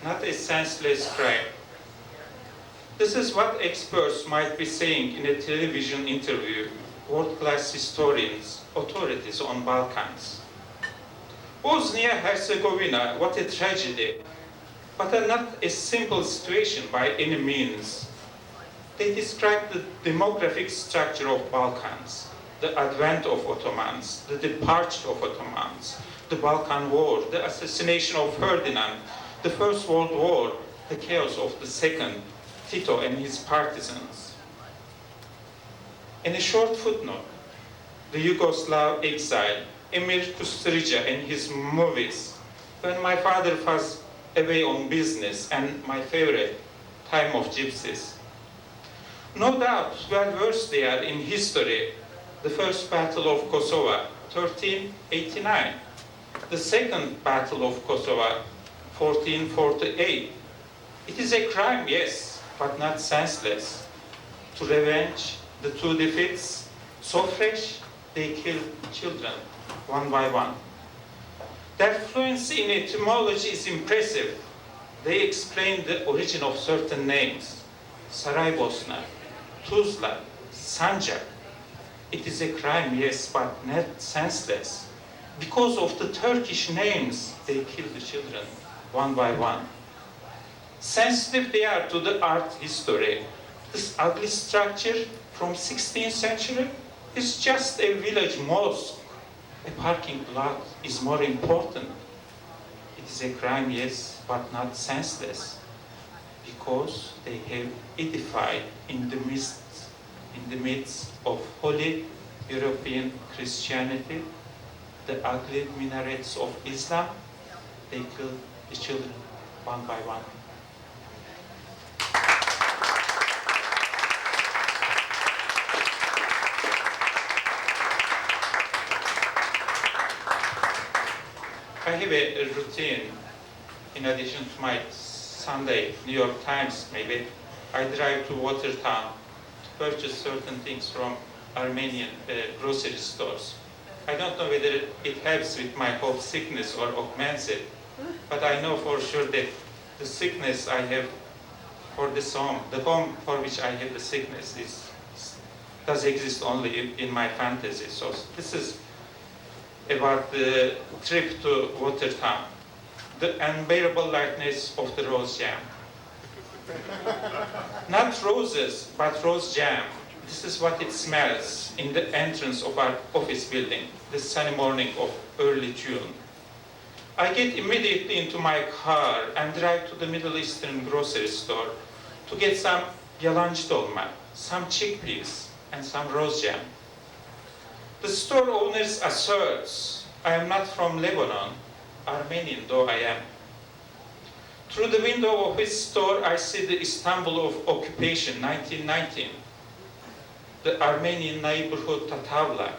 Speaker 17: Not a senseless crime. This is what experts might be saying in a television interview, world-class historians, authorities on Balkans. Bosnia-Herzegovina, what a tragedy, but not a simple situation by any means. They describe the demographic structure of Balkans, the advent of Ottomans, the departure of Ottomans, the Balkan War, the assassination of Ferdinand, the First World War, the chaos of the Second, Tito and his partisans. In a short footnote, the Yugoslav exile, Emir Kusturica and his movies, When My Father Was Away on Business, and my favorite, Time of Gypsies. No doubt, well versed they are in history, the First Battle of Kosovo, 1389, the Second Battle of Kosovo, 1448. It is a crime, yes, but not senseless. To revenge the two defeats, so fresh, they kill children one by one. Their fluency in etymology is impressive. They explain the origin of certain names. Saraybosna, Tuzla, Sanjak. It is a crime, yes, but not senseless. Because of the Turkish names, they kill the children one by one. Sensitive they are to the art history. This ugly structure from 16th century is just a village mosque. A parking lot is more important. It is a crime, yes, but not senseless, because they have edified in the midst of holy European Christianity, the ugly minarets of Islam. They kill the children one by one. I have a routine. In addition to my Sunday New York Times, maybe, I drive to Watertown to purchase certain things from Armenian grocery stores. I don't know whether it helps with my whole sickness or augments it, but I know for sure that the sickness I have for this home, the home for which I have the sickness does exist only in my fantasy. So this is about the trip to Watertown, the unbearable lightness of the rose jam. Not roses, but rose jam. This is what it smells in the entrance of our office building, this sunny morning of early June. I get immediately into my car and drive to the Middle Eastern grocery store to get some yalancı dolma, some chickpeas, and some rose jam. The store owners asserts I am not from Lebanon, Armenian though I am. Through the window of his store, I see the Istanbul of occupation, 1919. The Armenian neighborhood Tatavla.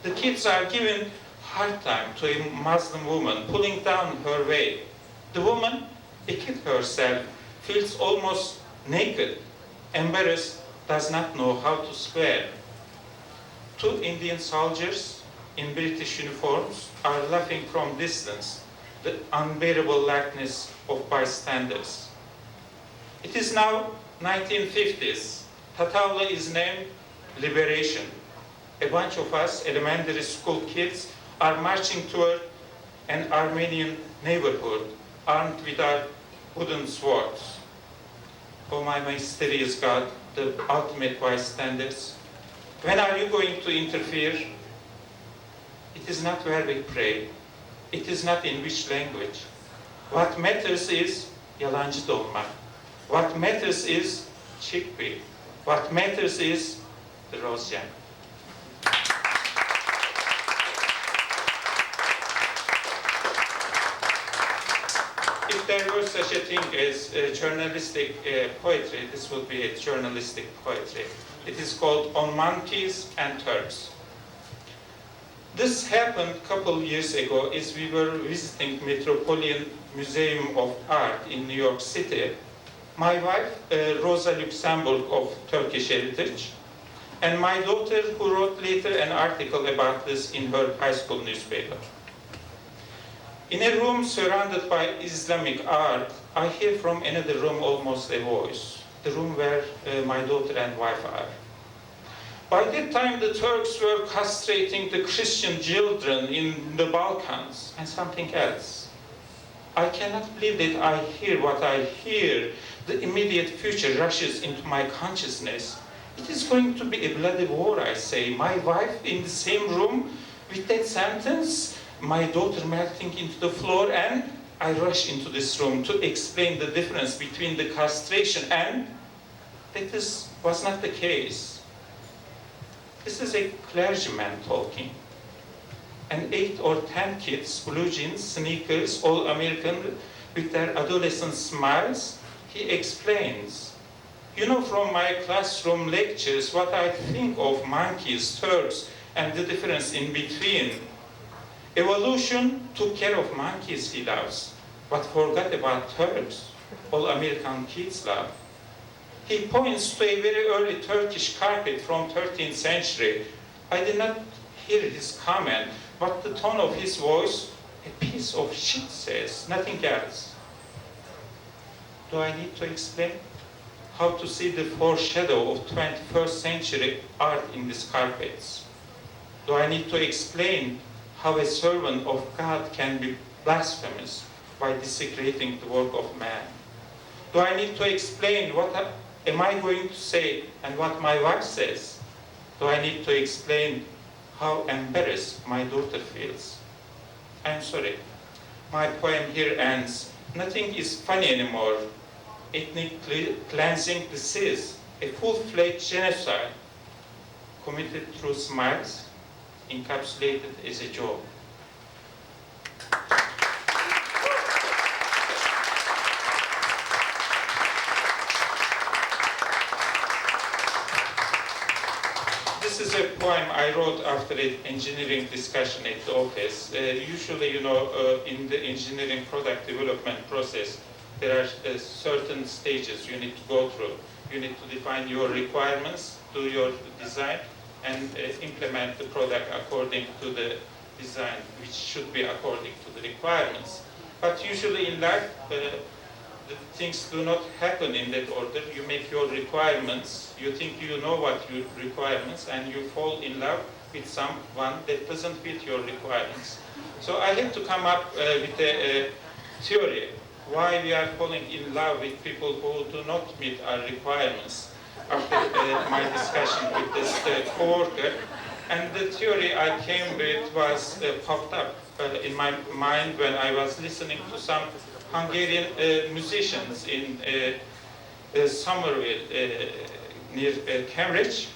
Speaker 17: The kids are given hard time to a Muslim woman pulling down her veil. The woman, a kid herself, feels almost naked, embarrassed, does not know how to swear. Two Indian soldiers in British uniforms are laughing from distance, the unbearable likeness of bystanders. It is now 1950s. Tatavla is named Liberation. A bunch of us, elementary school kids, are marching toward an Armenian neighborhood, armed with our wooden swords. Oh my mysterious God, the ultimate bystanders, when are you going to interfere? It is not where we pray. It is not in which language. What matters is yalancı dolma. What matters is chickpea. What matters is the rose jam. If there were such a thing as journalistic poetry, this would be a journalistic poetry. It is called On Monkeys and Turks. This happened a couple years ago as we were visiting Metropolitan Museum of Art in New York City. My wife, Rosa Luxemburg of Turkish heritage, and my daughter, who wrote later an article about this in her high school newspaper. In a room surrounded by Islamic art, I hear from another room almost a voice, the room where my daughter and wife are. By that time, the Turks were castrating the Christian children in the Balkans and something else. I cannot believe that I hear what I hear. The immediate future rushes into my consciousness. It is going to be a bloody war, I say. My wife in the same room with that sentence, my daughter melting into the floor, and I rush into this room to explain the difference between the castration and that this was not the case. This is a clergyman talking. And 8 or 10 kids, blue jeans, sneakers, all American, with their adolescent smiles, he explains. You know from my classroom lectures what I think of monkeys, Turks, and the difference in between. Evolution took care of monkeys he loves, but forgot about Turks, all American kids love. He points to a very early Turkish carpet from 13th century. I did not hear his comment, but the tone of his voice, a piece of shit says, nothing else. Do I need to explain how to see the foreshadow of 21st century art in these carpets? Do I need to explain how a servant of God can be blasphemous by desecrating the work of man? Do I need to explain what am I going to say and what my wife says? Do I need to explain how embarrassed my daughter feels? I'm sorry. My poem here ends. Nothing is funny anymore. Ethnic cleansing disease, a full-fledged genocide committed through smiles, encapsulated as a joke. This is a poem I wrote after an engineering discussion at the office. Usually, you know, in the engineering product development process, there are certain stages you need to go through. You need to define your requirements, do your design, and implement the product according to the design, which should be according to the requirements. But usually in life, the things do not happen in that order. You make your requirements, you think you know what your requirements, and you fall in love with someone that doesn't fit your requirements. So I had to come up with a theory why we are falling in love with people who do not meet our requirements after my discussion with this co-worker. And the theory I came with was popped up in my mind when I was listening to some Hungarian musicians in Somerville near Cambridge.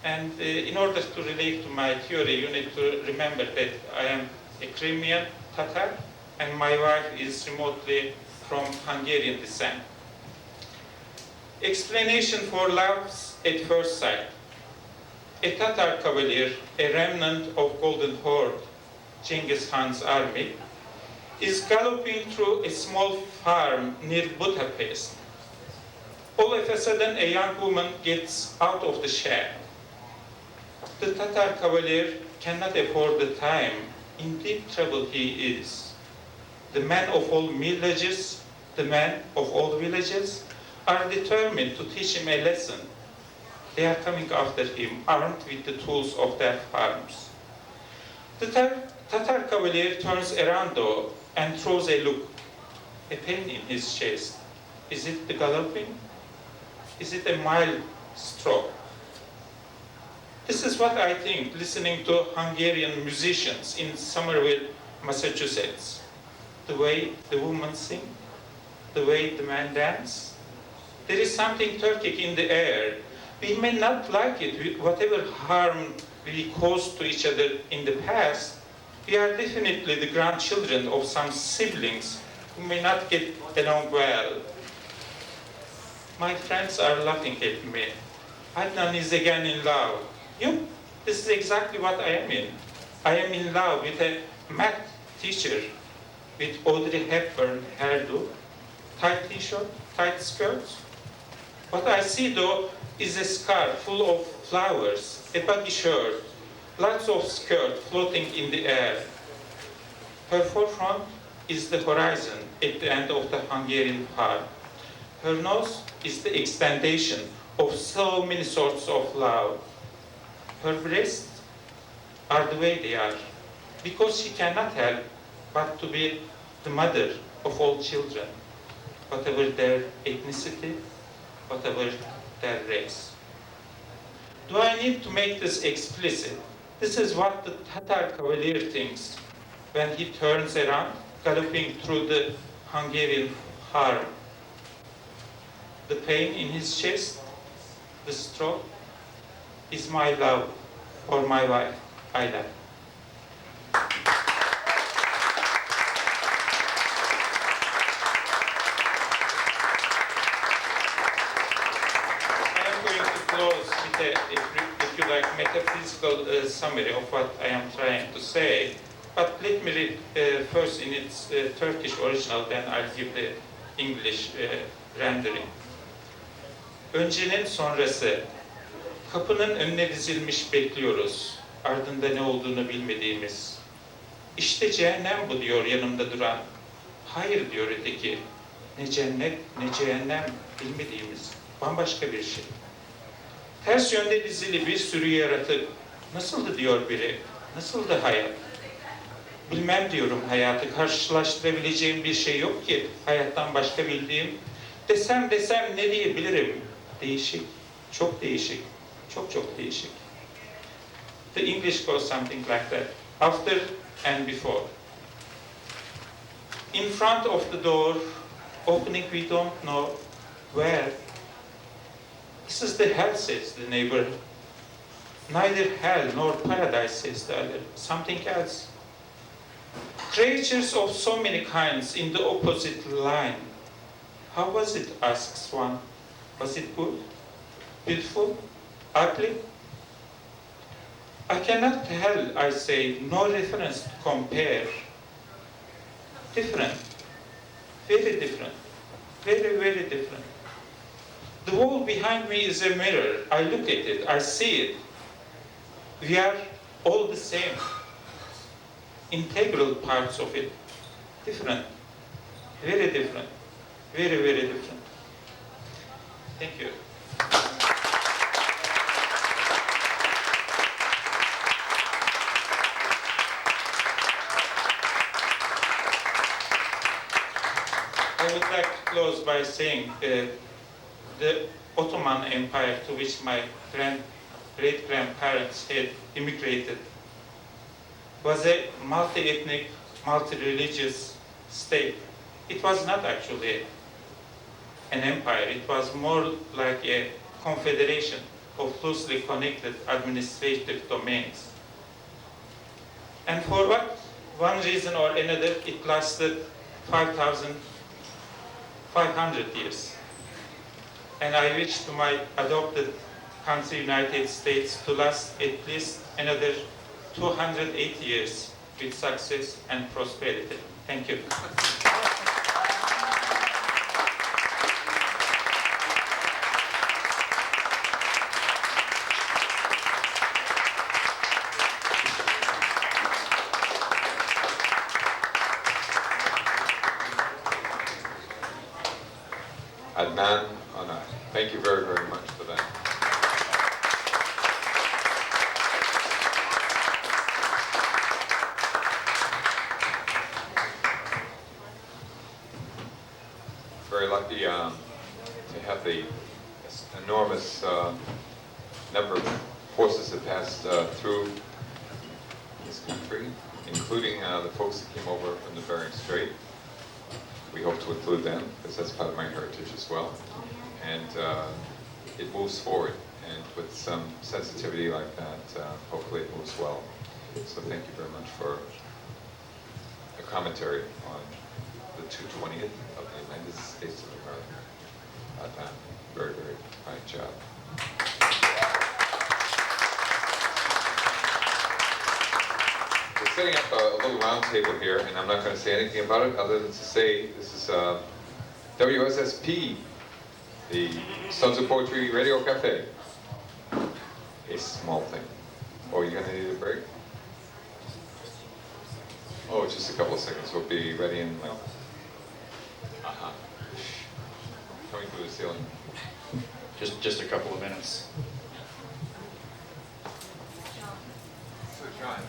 Speaker 17: And in order to relate to my theory, you need to remember that I am a Crimean Tatar and my wife is remotely from Hungarian descent. Explanation for love at first sight. A Tatar cavalier, a remnant of Golden Horde, Genghis Khan's army, is galloping through a small farm near Budapest. All of a sudden, a young woman gets out of the shed. The Tatar cavalier cannot afford the time. In deep trouble he is. The men of all villages, are determined to teach him a lesson. They are coming after him, armed with the tools of their farms. The Tatar cavalier turns around though and throws a look, a pain in his chest. Is it the galloping? Is it a mild stroke? This is what I think, listening to Hungarian musicians in Somerville, Massachusetts. The way the women sing, the way the men dance. There is something Turkic in the air. We may not like it, whatever harm we caused to each other in the past. We are definitely the grandchildren of some siblings who may not get along well. My friends are laughing at me. Adnan is again in love. This is exactly what I am in. I am in love with a math teacher with Audrey Hepburn hairdo, tight t-shirt, tight skirts. What I see though is a scarf full of flowers, a baggy shirt, lots of skirt floating in the air. Her forefront is the horizon at the end of the Hungarian park. Her nose is the extension of so many sorts of love. Her breasts are the way they are, because she cannot help but to be the mother of all children, whatever their ethnicity, whatever their race. Do I need to make this explicit? This is what the Tatar cavalier thinks when he turns around, galloping through the Hungarian harem. The pain in his chest, the stroke, is my love for my wife, Ayla. I am going to close with a, if you like, metaphysical summary of what I am trying to say. But let me read first in its Turkish original, then I'll give the English rendering. Öncenin sonrası, kapının önüne dizilmiş bekliyoruz, ardında ne olduğunu bilmediğimiz. İşte cehennem bu diyor yanımda duran. Hayır diyor öteki, ne cennet ne cehennem bilmediğimiz, bambaşka bir şey. Ters yönde dizili bir sürü yaratık, nasıldı diyor biri, nasıldı hayat? Bilmem diyorum hayatı, karşılaştırabileceğim bir şey yok ki hayattan başka bildiğim. Desem ne diyebilirim? Değişik, çok değişik, çok değişik. The English goes something like that. After and before. In front of the door, opening we don't know where. This is the hell, says the neighbor. Neither hell nor paradise, says the other. Something else. Creatures of so many kinds in the opposite line. How was it, asks one. Was it good? Beautiful? Ugly? I cannot tell, I say, no reference to compare. Different. Very different. Very, very different. The wall behind me is a mirror. I look at it, I see it. We are all the same. Integral parts of it. Different. Very different. Very, very different. Thank you. I would like to close by saying the Ottoman Empire, to which my great-grandparents had immigrated, was a multi-ethnic, multi-religious state. It was not actually an empire. It was more like a confederation of loosely connected administrative domains. And for one reason or another, it lasted 5,500 years. And I wish to my adopted country, United States, to last at least another 280 years with success and prosperity. Thank you.
Speaker 1: Adnan, Onart. Thank you very, very much for that. Very lucky to have the enormous number of forces that passed through this country, including the folks that came over from the Bering Strait. We hope to include them, because that's part of my heritage as well. And it moves forward, and with some sensitivity like that, hopefully it moves well. So thank you very much for a commentary on the 220th of the United States of America. Adnan, very, very fine job. We're setting up a little round table here, and I'm not going to say anything about it other than to say this is WSSP, the Sons of Poetry Radio Cafe. A small thing. Oh, you're going to need a break? Oh, just a couple of seconds. We'll be ready in like... Coming through the ceiling.
Speaker 18: Just a couple of minutes.
Speaker 1: So, John.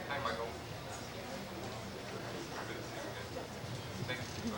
Speaker 1: Hi, Michael. Thank you.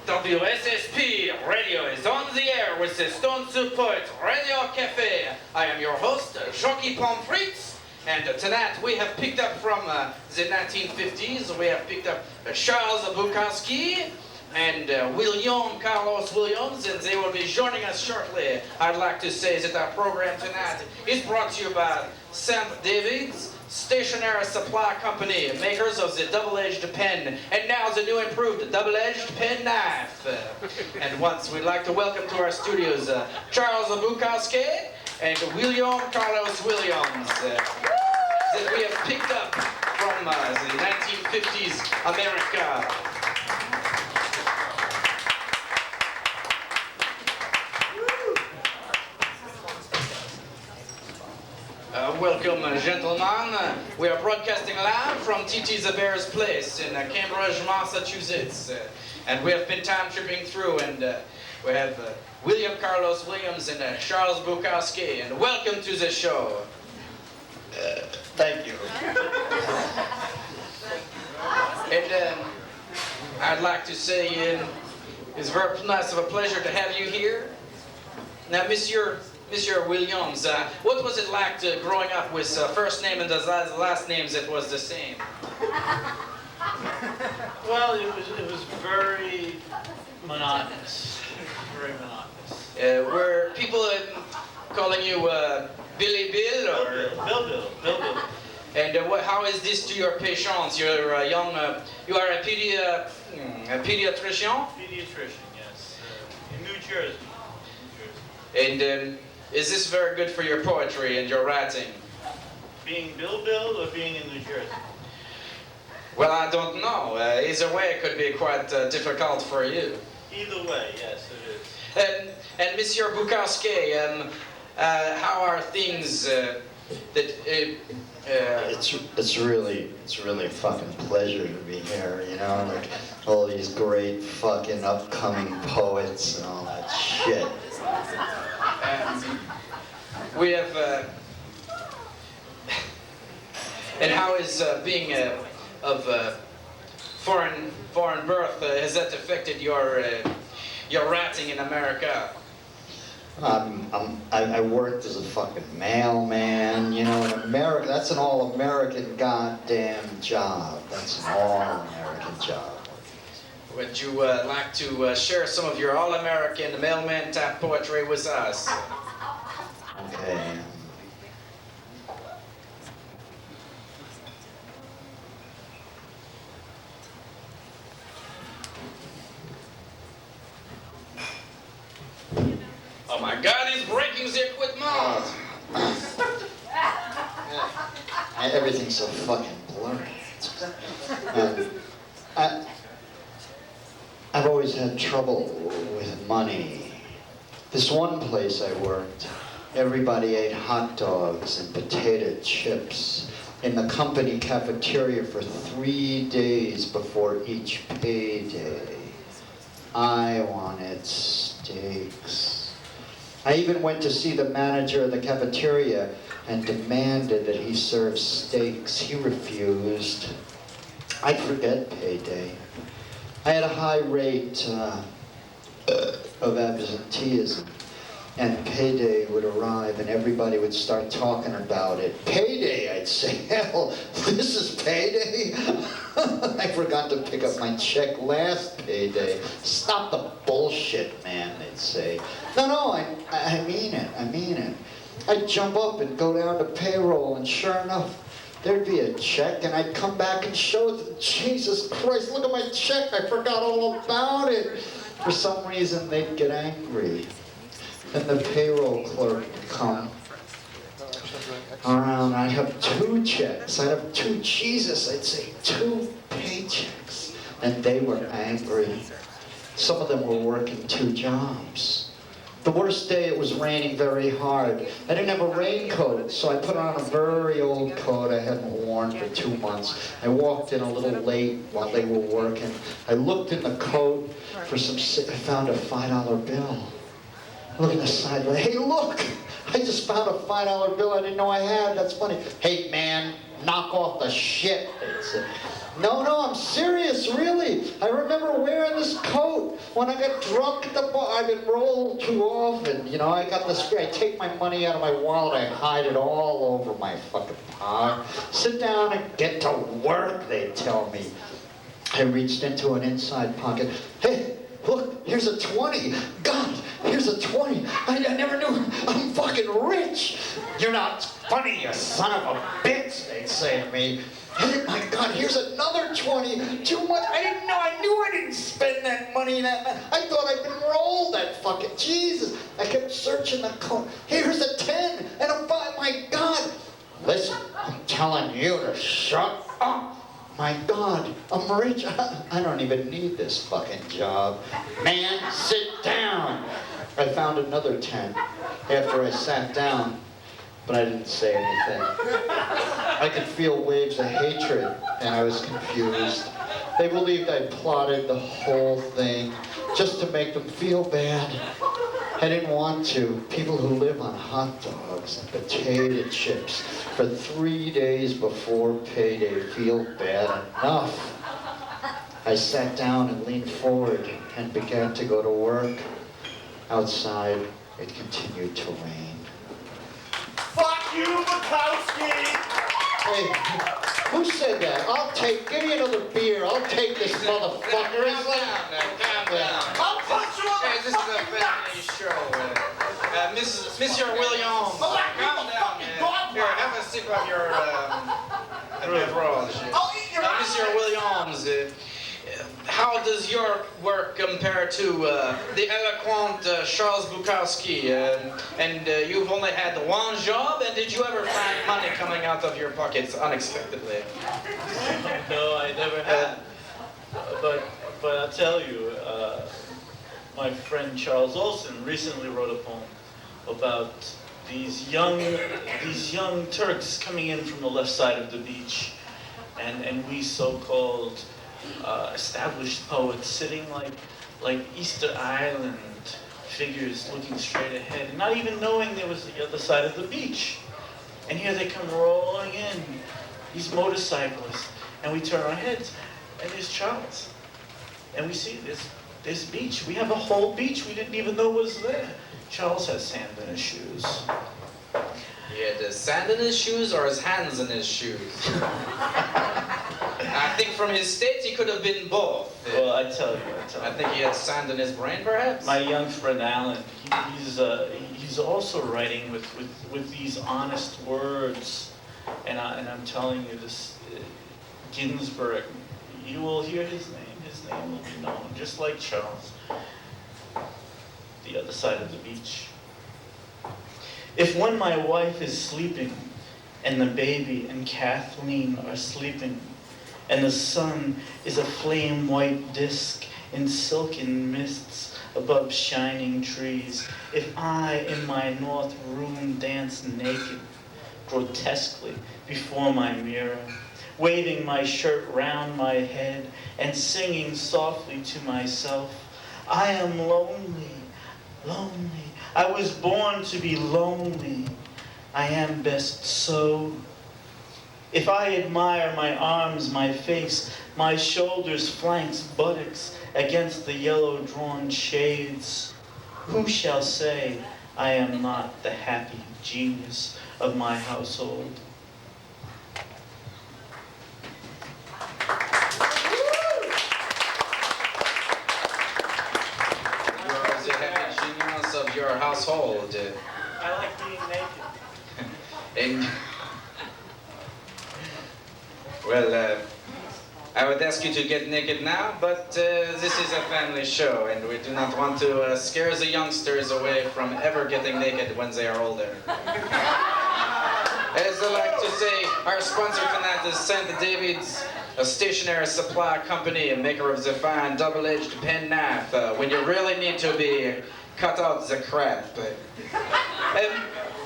Speaker 15: WSSP Radio is on the air with the Stone Soup Poets Radio Cafe. I am your host, Jockey Pomfrites, and tonight we have picked up from the 1950s, we have picked up Charles Bukowski and William Carlos Williams, and they will be joining us shortly. I'd like to say that our program tonight is brought to you by St. David's Stationery Supply Company, makers of the double-edged pen, and now the new improved double-edged pen knife. And once we'd like to welcome to our studios Charles Bukowski and William Carlos Williams that we have picked up from the 1950s America. Welcome, gentlemen. We are broadcasting live from T.T. the Bear's Place in Cambridge, Massachusetts. And we have been time tripping through, and we have William Carlos Williams and Charles Bukowski. And welcome to the show.
Speaker 13: Thank you.
Speaker 15: And I'd like to say it's very nice of a pleasure to have you here. Now, Monsieur Williams, what was it like growing up with first name and the last names that was the same?
Speaker 19: Well, it was very monotonous. Very monotonous.
Speaker 15: Were people calling you Billy Bill or
Speaker 19: Bill?
Speaker 15: And how is this to your patients? You're a young, you are a pediatrician?
Speaker 19: Pediatrician, yes, in New Jersey.
Speaker 15: And is this very good for your poetry and your writing?
Speaker 19: Being Bill or being in New Jersey?
Speaker 15: Well, I don't know. Either way, it could be quite difficult for you.
Speaker 19: Either way, yes, it is.
Speaker 15: And Monsieur Bukowski, how are things
Speaker 13: It's really a fucking pleasure to be here, you know, like all these great fucking upcoming poets and all that shit.
Speaker 15: We have, and how is being of foreign birth, has that affected your writing in America?
Speaker 13: I worked as a fucking mailman, you know, in America. That's an all-American goddamn job. That's an all-American job.
Speaker 15: Would you like to share some of your all-American mailman type poetry with us?
Speaker 13: Okay.
Speaker 15: Oh my God, he's breaking the equipment!
Speaker 13: Everything's so fucking blurry. I've always had trouble with money. This one place I worked, everybody ate hot dogs and potato chips. in the company cafeteria for 3 days before each payday. I wanted steaks. I even went to see the manager of the cafeteria and demanded that he serve steaks. He refused. I'd forget payday. I had a high rate of absenteeism, and payday would arrive and everybody would start talking about it. Payday, I'd say. Hell, this is payday? I forgot to pick up my check last payday. Stop the bullshit, man, they'd say. No, I mean it, I mean it. I'd jump up and go down to payroll, and sure enough, there'd be a check, and I'd come back and show it. Jesus Christ, look at my check, I forgot all about it. For some reason, they'd get angry. Then the payroll clerk would come around. I'd have 2 checks. I'd have 2, Jesus, I'd say 2 paychecks. And they were angry. Some of them were working 2 jobs. The worst day, it was raining very hard. I didn't have a raincoat, so I put on a very old coat I hadn't worn for 2 months. I walked in a little late while they were working. I looked in the coat for some, I found a $5 bill. Look at the side. Hey, look! I just found a $5 bill I didn't know I had. That's funny. Hey, man, knock off the shit, they'd say. No, I'm serious, really. I remember wearing this coat when I got drunk at the bar. I've been rolled too often. You know, I got this, I take my money out of my wallet, I hide it all over my fucking power. Sit down and get to work, they'd tell me. I reached into an inside pocket. Hey, look, here's a 20. God, here's a 20. I never knew. I'm fucking rich. You're not funny, you son of a bitch, they'd say to me. Hey, my God, here's another 20. Too much. I didn't know. I knew I didn't spend that money that night. I thought I'd been rolled that fucking. Jesus. I kept searching the coat. Here's a 10 and a 5. My God. Listen, I'm telling you to shut up. My God, I'm rich. I don't even need this fucking job. Man, sit down. I found another 10 after I sat down, but I didn't say anything. I could feel waves of hatred, and I was confused. They believed I plotted the whole thing just to make them feel bad. I didn't want to. People who live on hot dogs and potato chips for 3 days before payday feel bad enough. I sat down and leaned forward and began to go to work. Outside, it continued to rain.
Speaker 2: Fuck you, Bukowski!
Speaker 13: Hey, who said that? Give me another beer. I'll take this motherfucker.
Speaker 15: Calm down.
Speaker 2: I'll punch you on the
Speaker 15: This is a family show. Monsieur Williams. Calm down, man. Here, have a sip of your beverage.
Speaker 2: I'll eat your
Speaker 15: Monsieur Williams, how does your work compare to the eloquent Charles Bukowski? And you've only had 1 job, and did you ever find money coming out of your pockets unexpectedly?
Speaker 19: No, I never had. But I'll tell you, my friend Charles Olson recently wrote a poem about these young Turks coming in from the left side of the beach, and we so-called established poets sitting like Easter Island figures looking straight ahead, and not even knowing there was the other side of the beach. And here they come rolling in, these motorcyclists, and we turn our heads, and there's Charles. And we see this beach. We have a whole beach we didn't even know was there. Charles has sand in his shoes.
Speaker 15: He had sand in his shoes or his hands in his shoes? I think from his states he could have been both.
Speaker 19: Well, I tell you.
Speaker 15: I think he had sand in his brain, perhaps?
Speaker 19: My young friend Alan, he's also writing with these honest words. And I'm telling you, this Ginsberg, you will hear his name. His name will be known, just like Charles. The other side of the beach. If when my wife is sleeping, and the baby and Kathleen are sleeping, and the sun is a flame white disk in silken mists above shining trees, if I in my north room dance naked, grotesquely before my mirror, waving my shirt round my head and singing softly to myself, I am lonely, lonely. I was born to be lonely. I am best so. If I admire my arms, my face, my shoulders, flanks, buttocks against the yellow drawn shades, who shall say I am not the happy genius of my household?
Speaker 14: You are the happy genius of your household.
Speaker 19: I like being naked.
Speaker 14: And well, I would ask you to get naked now, but this is a family show, and we do not want to scare the youngsters away from ever getting naked when they are older. As I like to say, our sponsor tonight is St. David's, a stationery supply company, a maker of the fine double-edged pen knife, when you really need to be cut out the crap.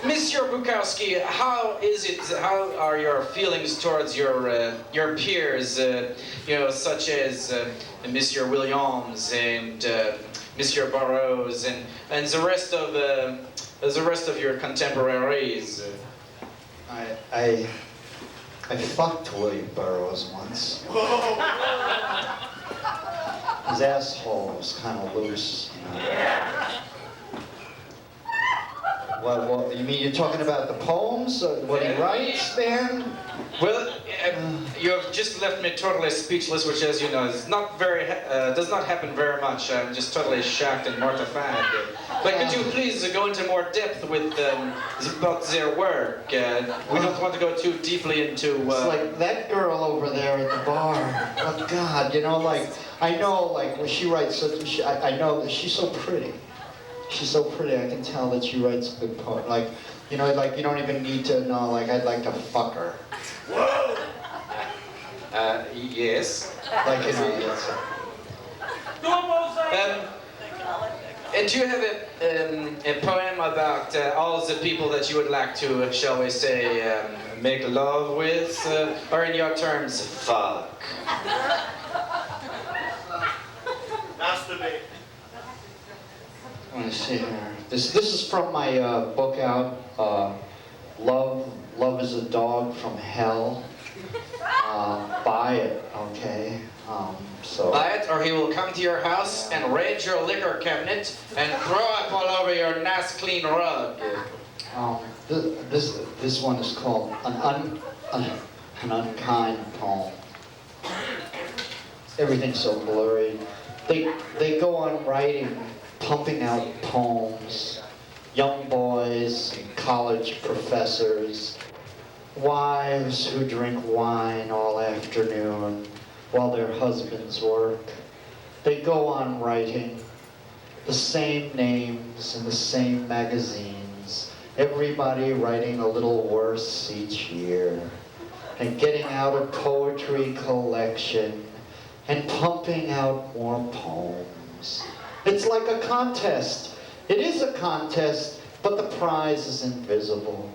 Speaker 14: Monsieur Bukowski, how is it? How are your feelings towards your peers, you know, such as Monsieur Williams and Monsieur Burroughs and the rest of your contemporaries?
Speaker 13: I fucked William Burroughs once. His asshole was kind of loose. You know? Well, you mean you're talking about the poems, what he writes, man?
Speaker 14: Well, you have just left me totally speechless, which, as you know, is not very, does not happen very much. I'm just totally shocked and mortified. But could you please go into more depth with about their work? We don't want to go too deeply into.
Speaker 13: It's like that girl over there at the bar. Oh God, you know, like I know, like when she writes, I know that she's so pretty. She's so pretty, I can tell that she writes good poems. Like, you know, like you don't even need to know, like I'd like to fuck her.
Speaker 14: Whoa! Yes.
Speaker 13: Like, you know,
Speaker 14: and do you have a poem about all the people that you would like to, shall we say, make love with? Or in your terms, fuck?
Speaker 19: Masturbate.
Speaker 13: Let me see here. This is from my book out, Love is a Dog from Hell. Buy it, okay? So
Speaker 14: buy it, or he will come to your house and raid your liquor cabinet and throw up all over your nice clean rug.
Speaker 13: This one is called an unkind poem. Everything's so blurry. They go on writing, pumping out poems, young boys, college professors, wives who drink wine all afternoon while their husbands work. They go on writing the same names in the same magazines, everybody writing a little worse each year, and getting out a poetry collection and pumping out more poems. It's like a contest. It is a contest, but the prize is invisible.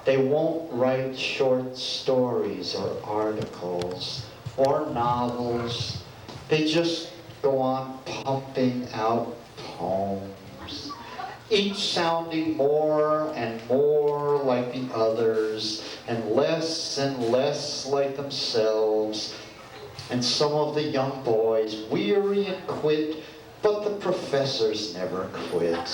Speaker 13: They won't write short stories or articles or novels. They just go on pumping out poems, each sounding more and more like the others and less like themselves. And some of the young boys weary and quit, but the professors never quit.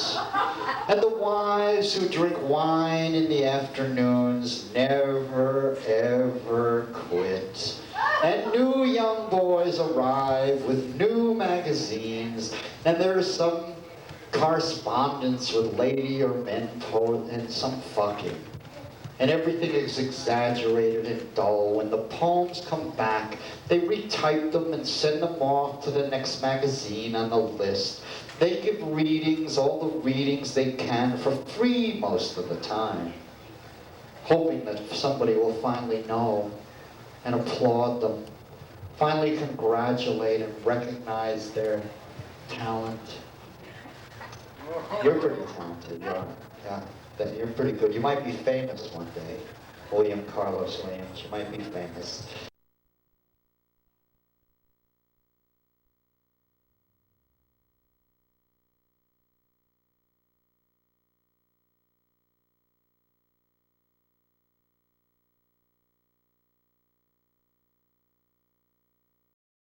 Speaker 13: And the wives who drink wine in the afternoons never, ever quit. And new young boys arrive with new magazines, and there's some correspondence with lady or men poet and some fucking. And everything is exaggerated and dull. When the poems come back, they retype them and send them off to the next magazine on the list. They give readings, all the readings they can, for free most of the time, hoping that somebody will finally know and applaud them, finally congratulate and recognize their talent. You're pretty talented, you're pretty good. You might be famous one day. William Carlos Williams, you might be famous.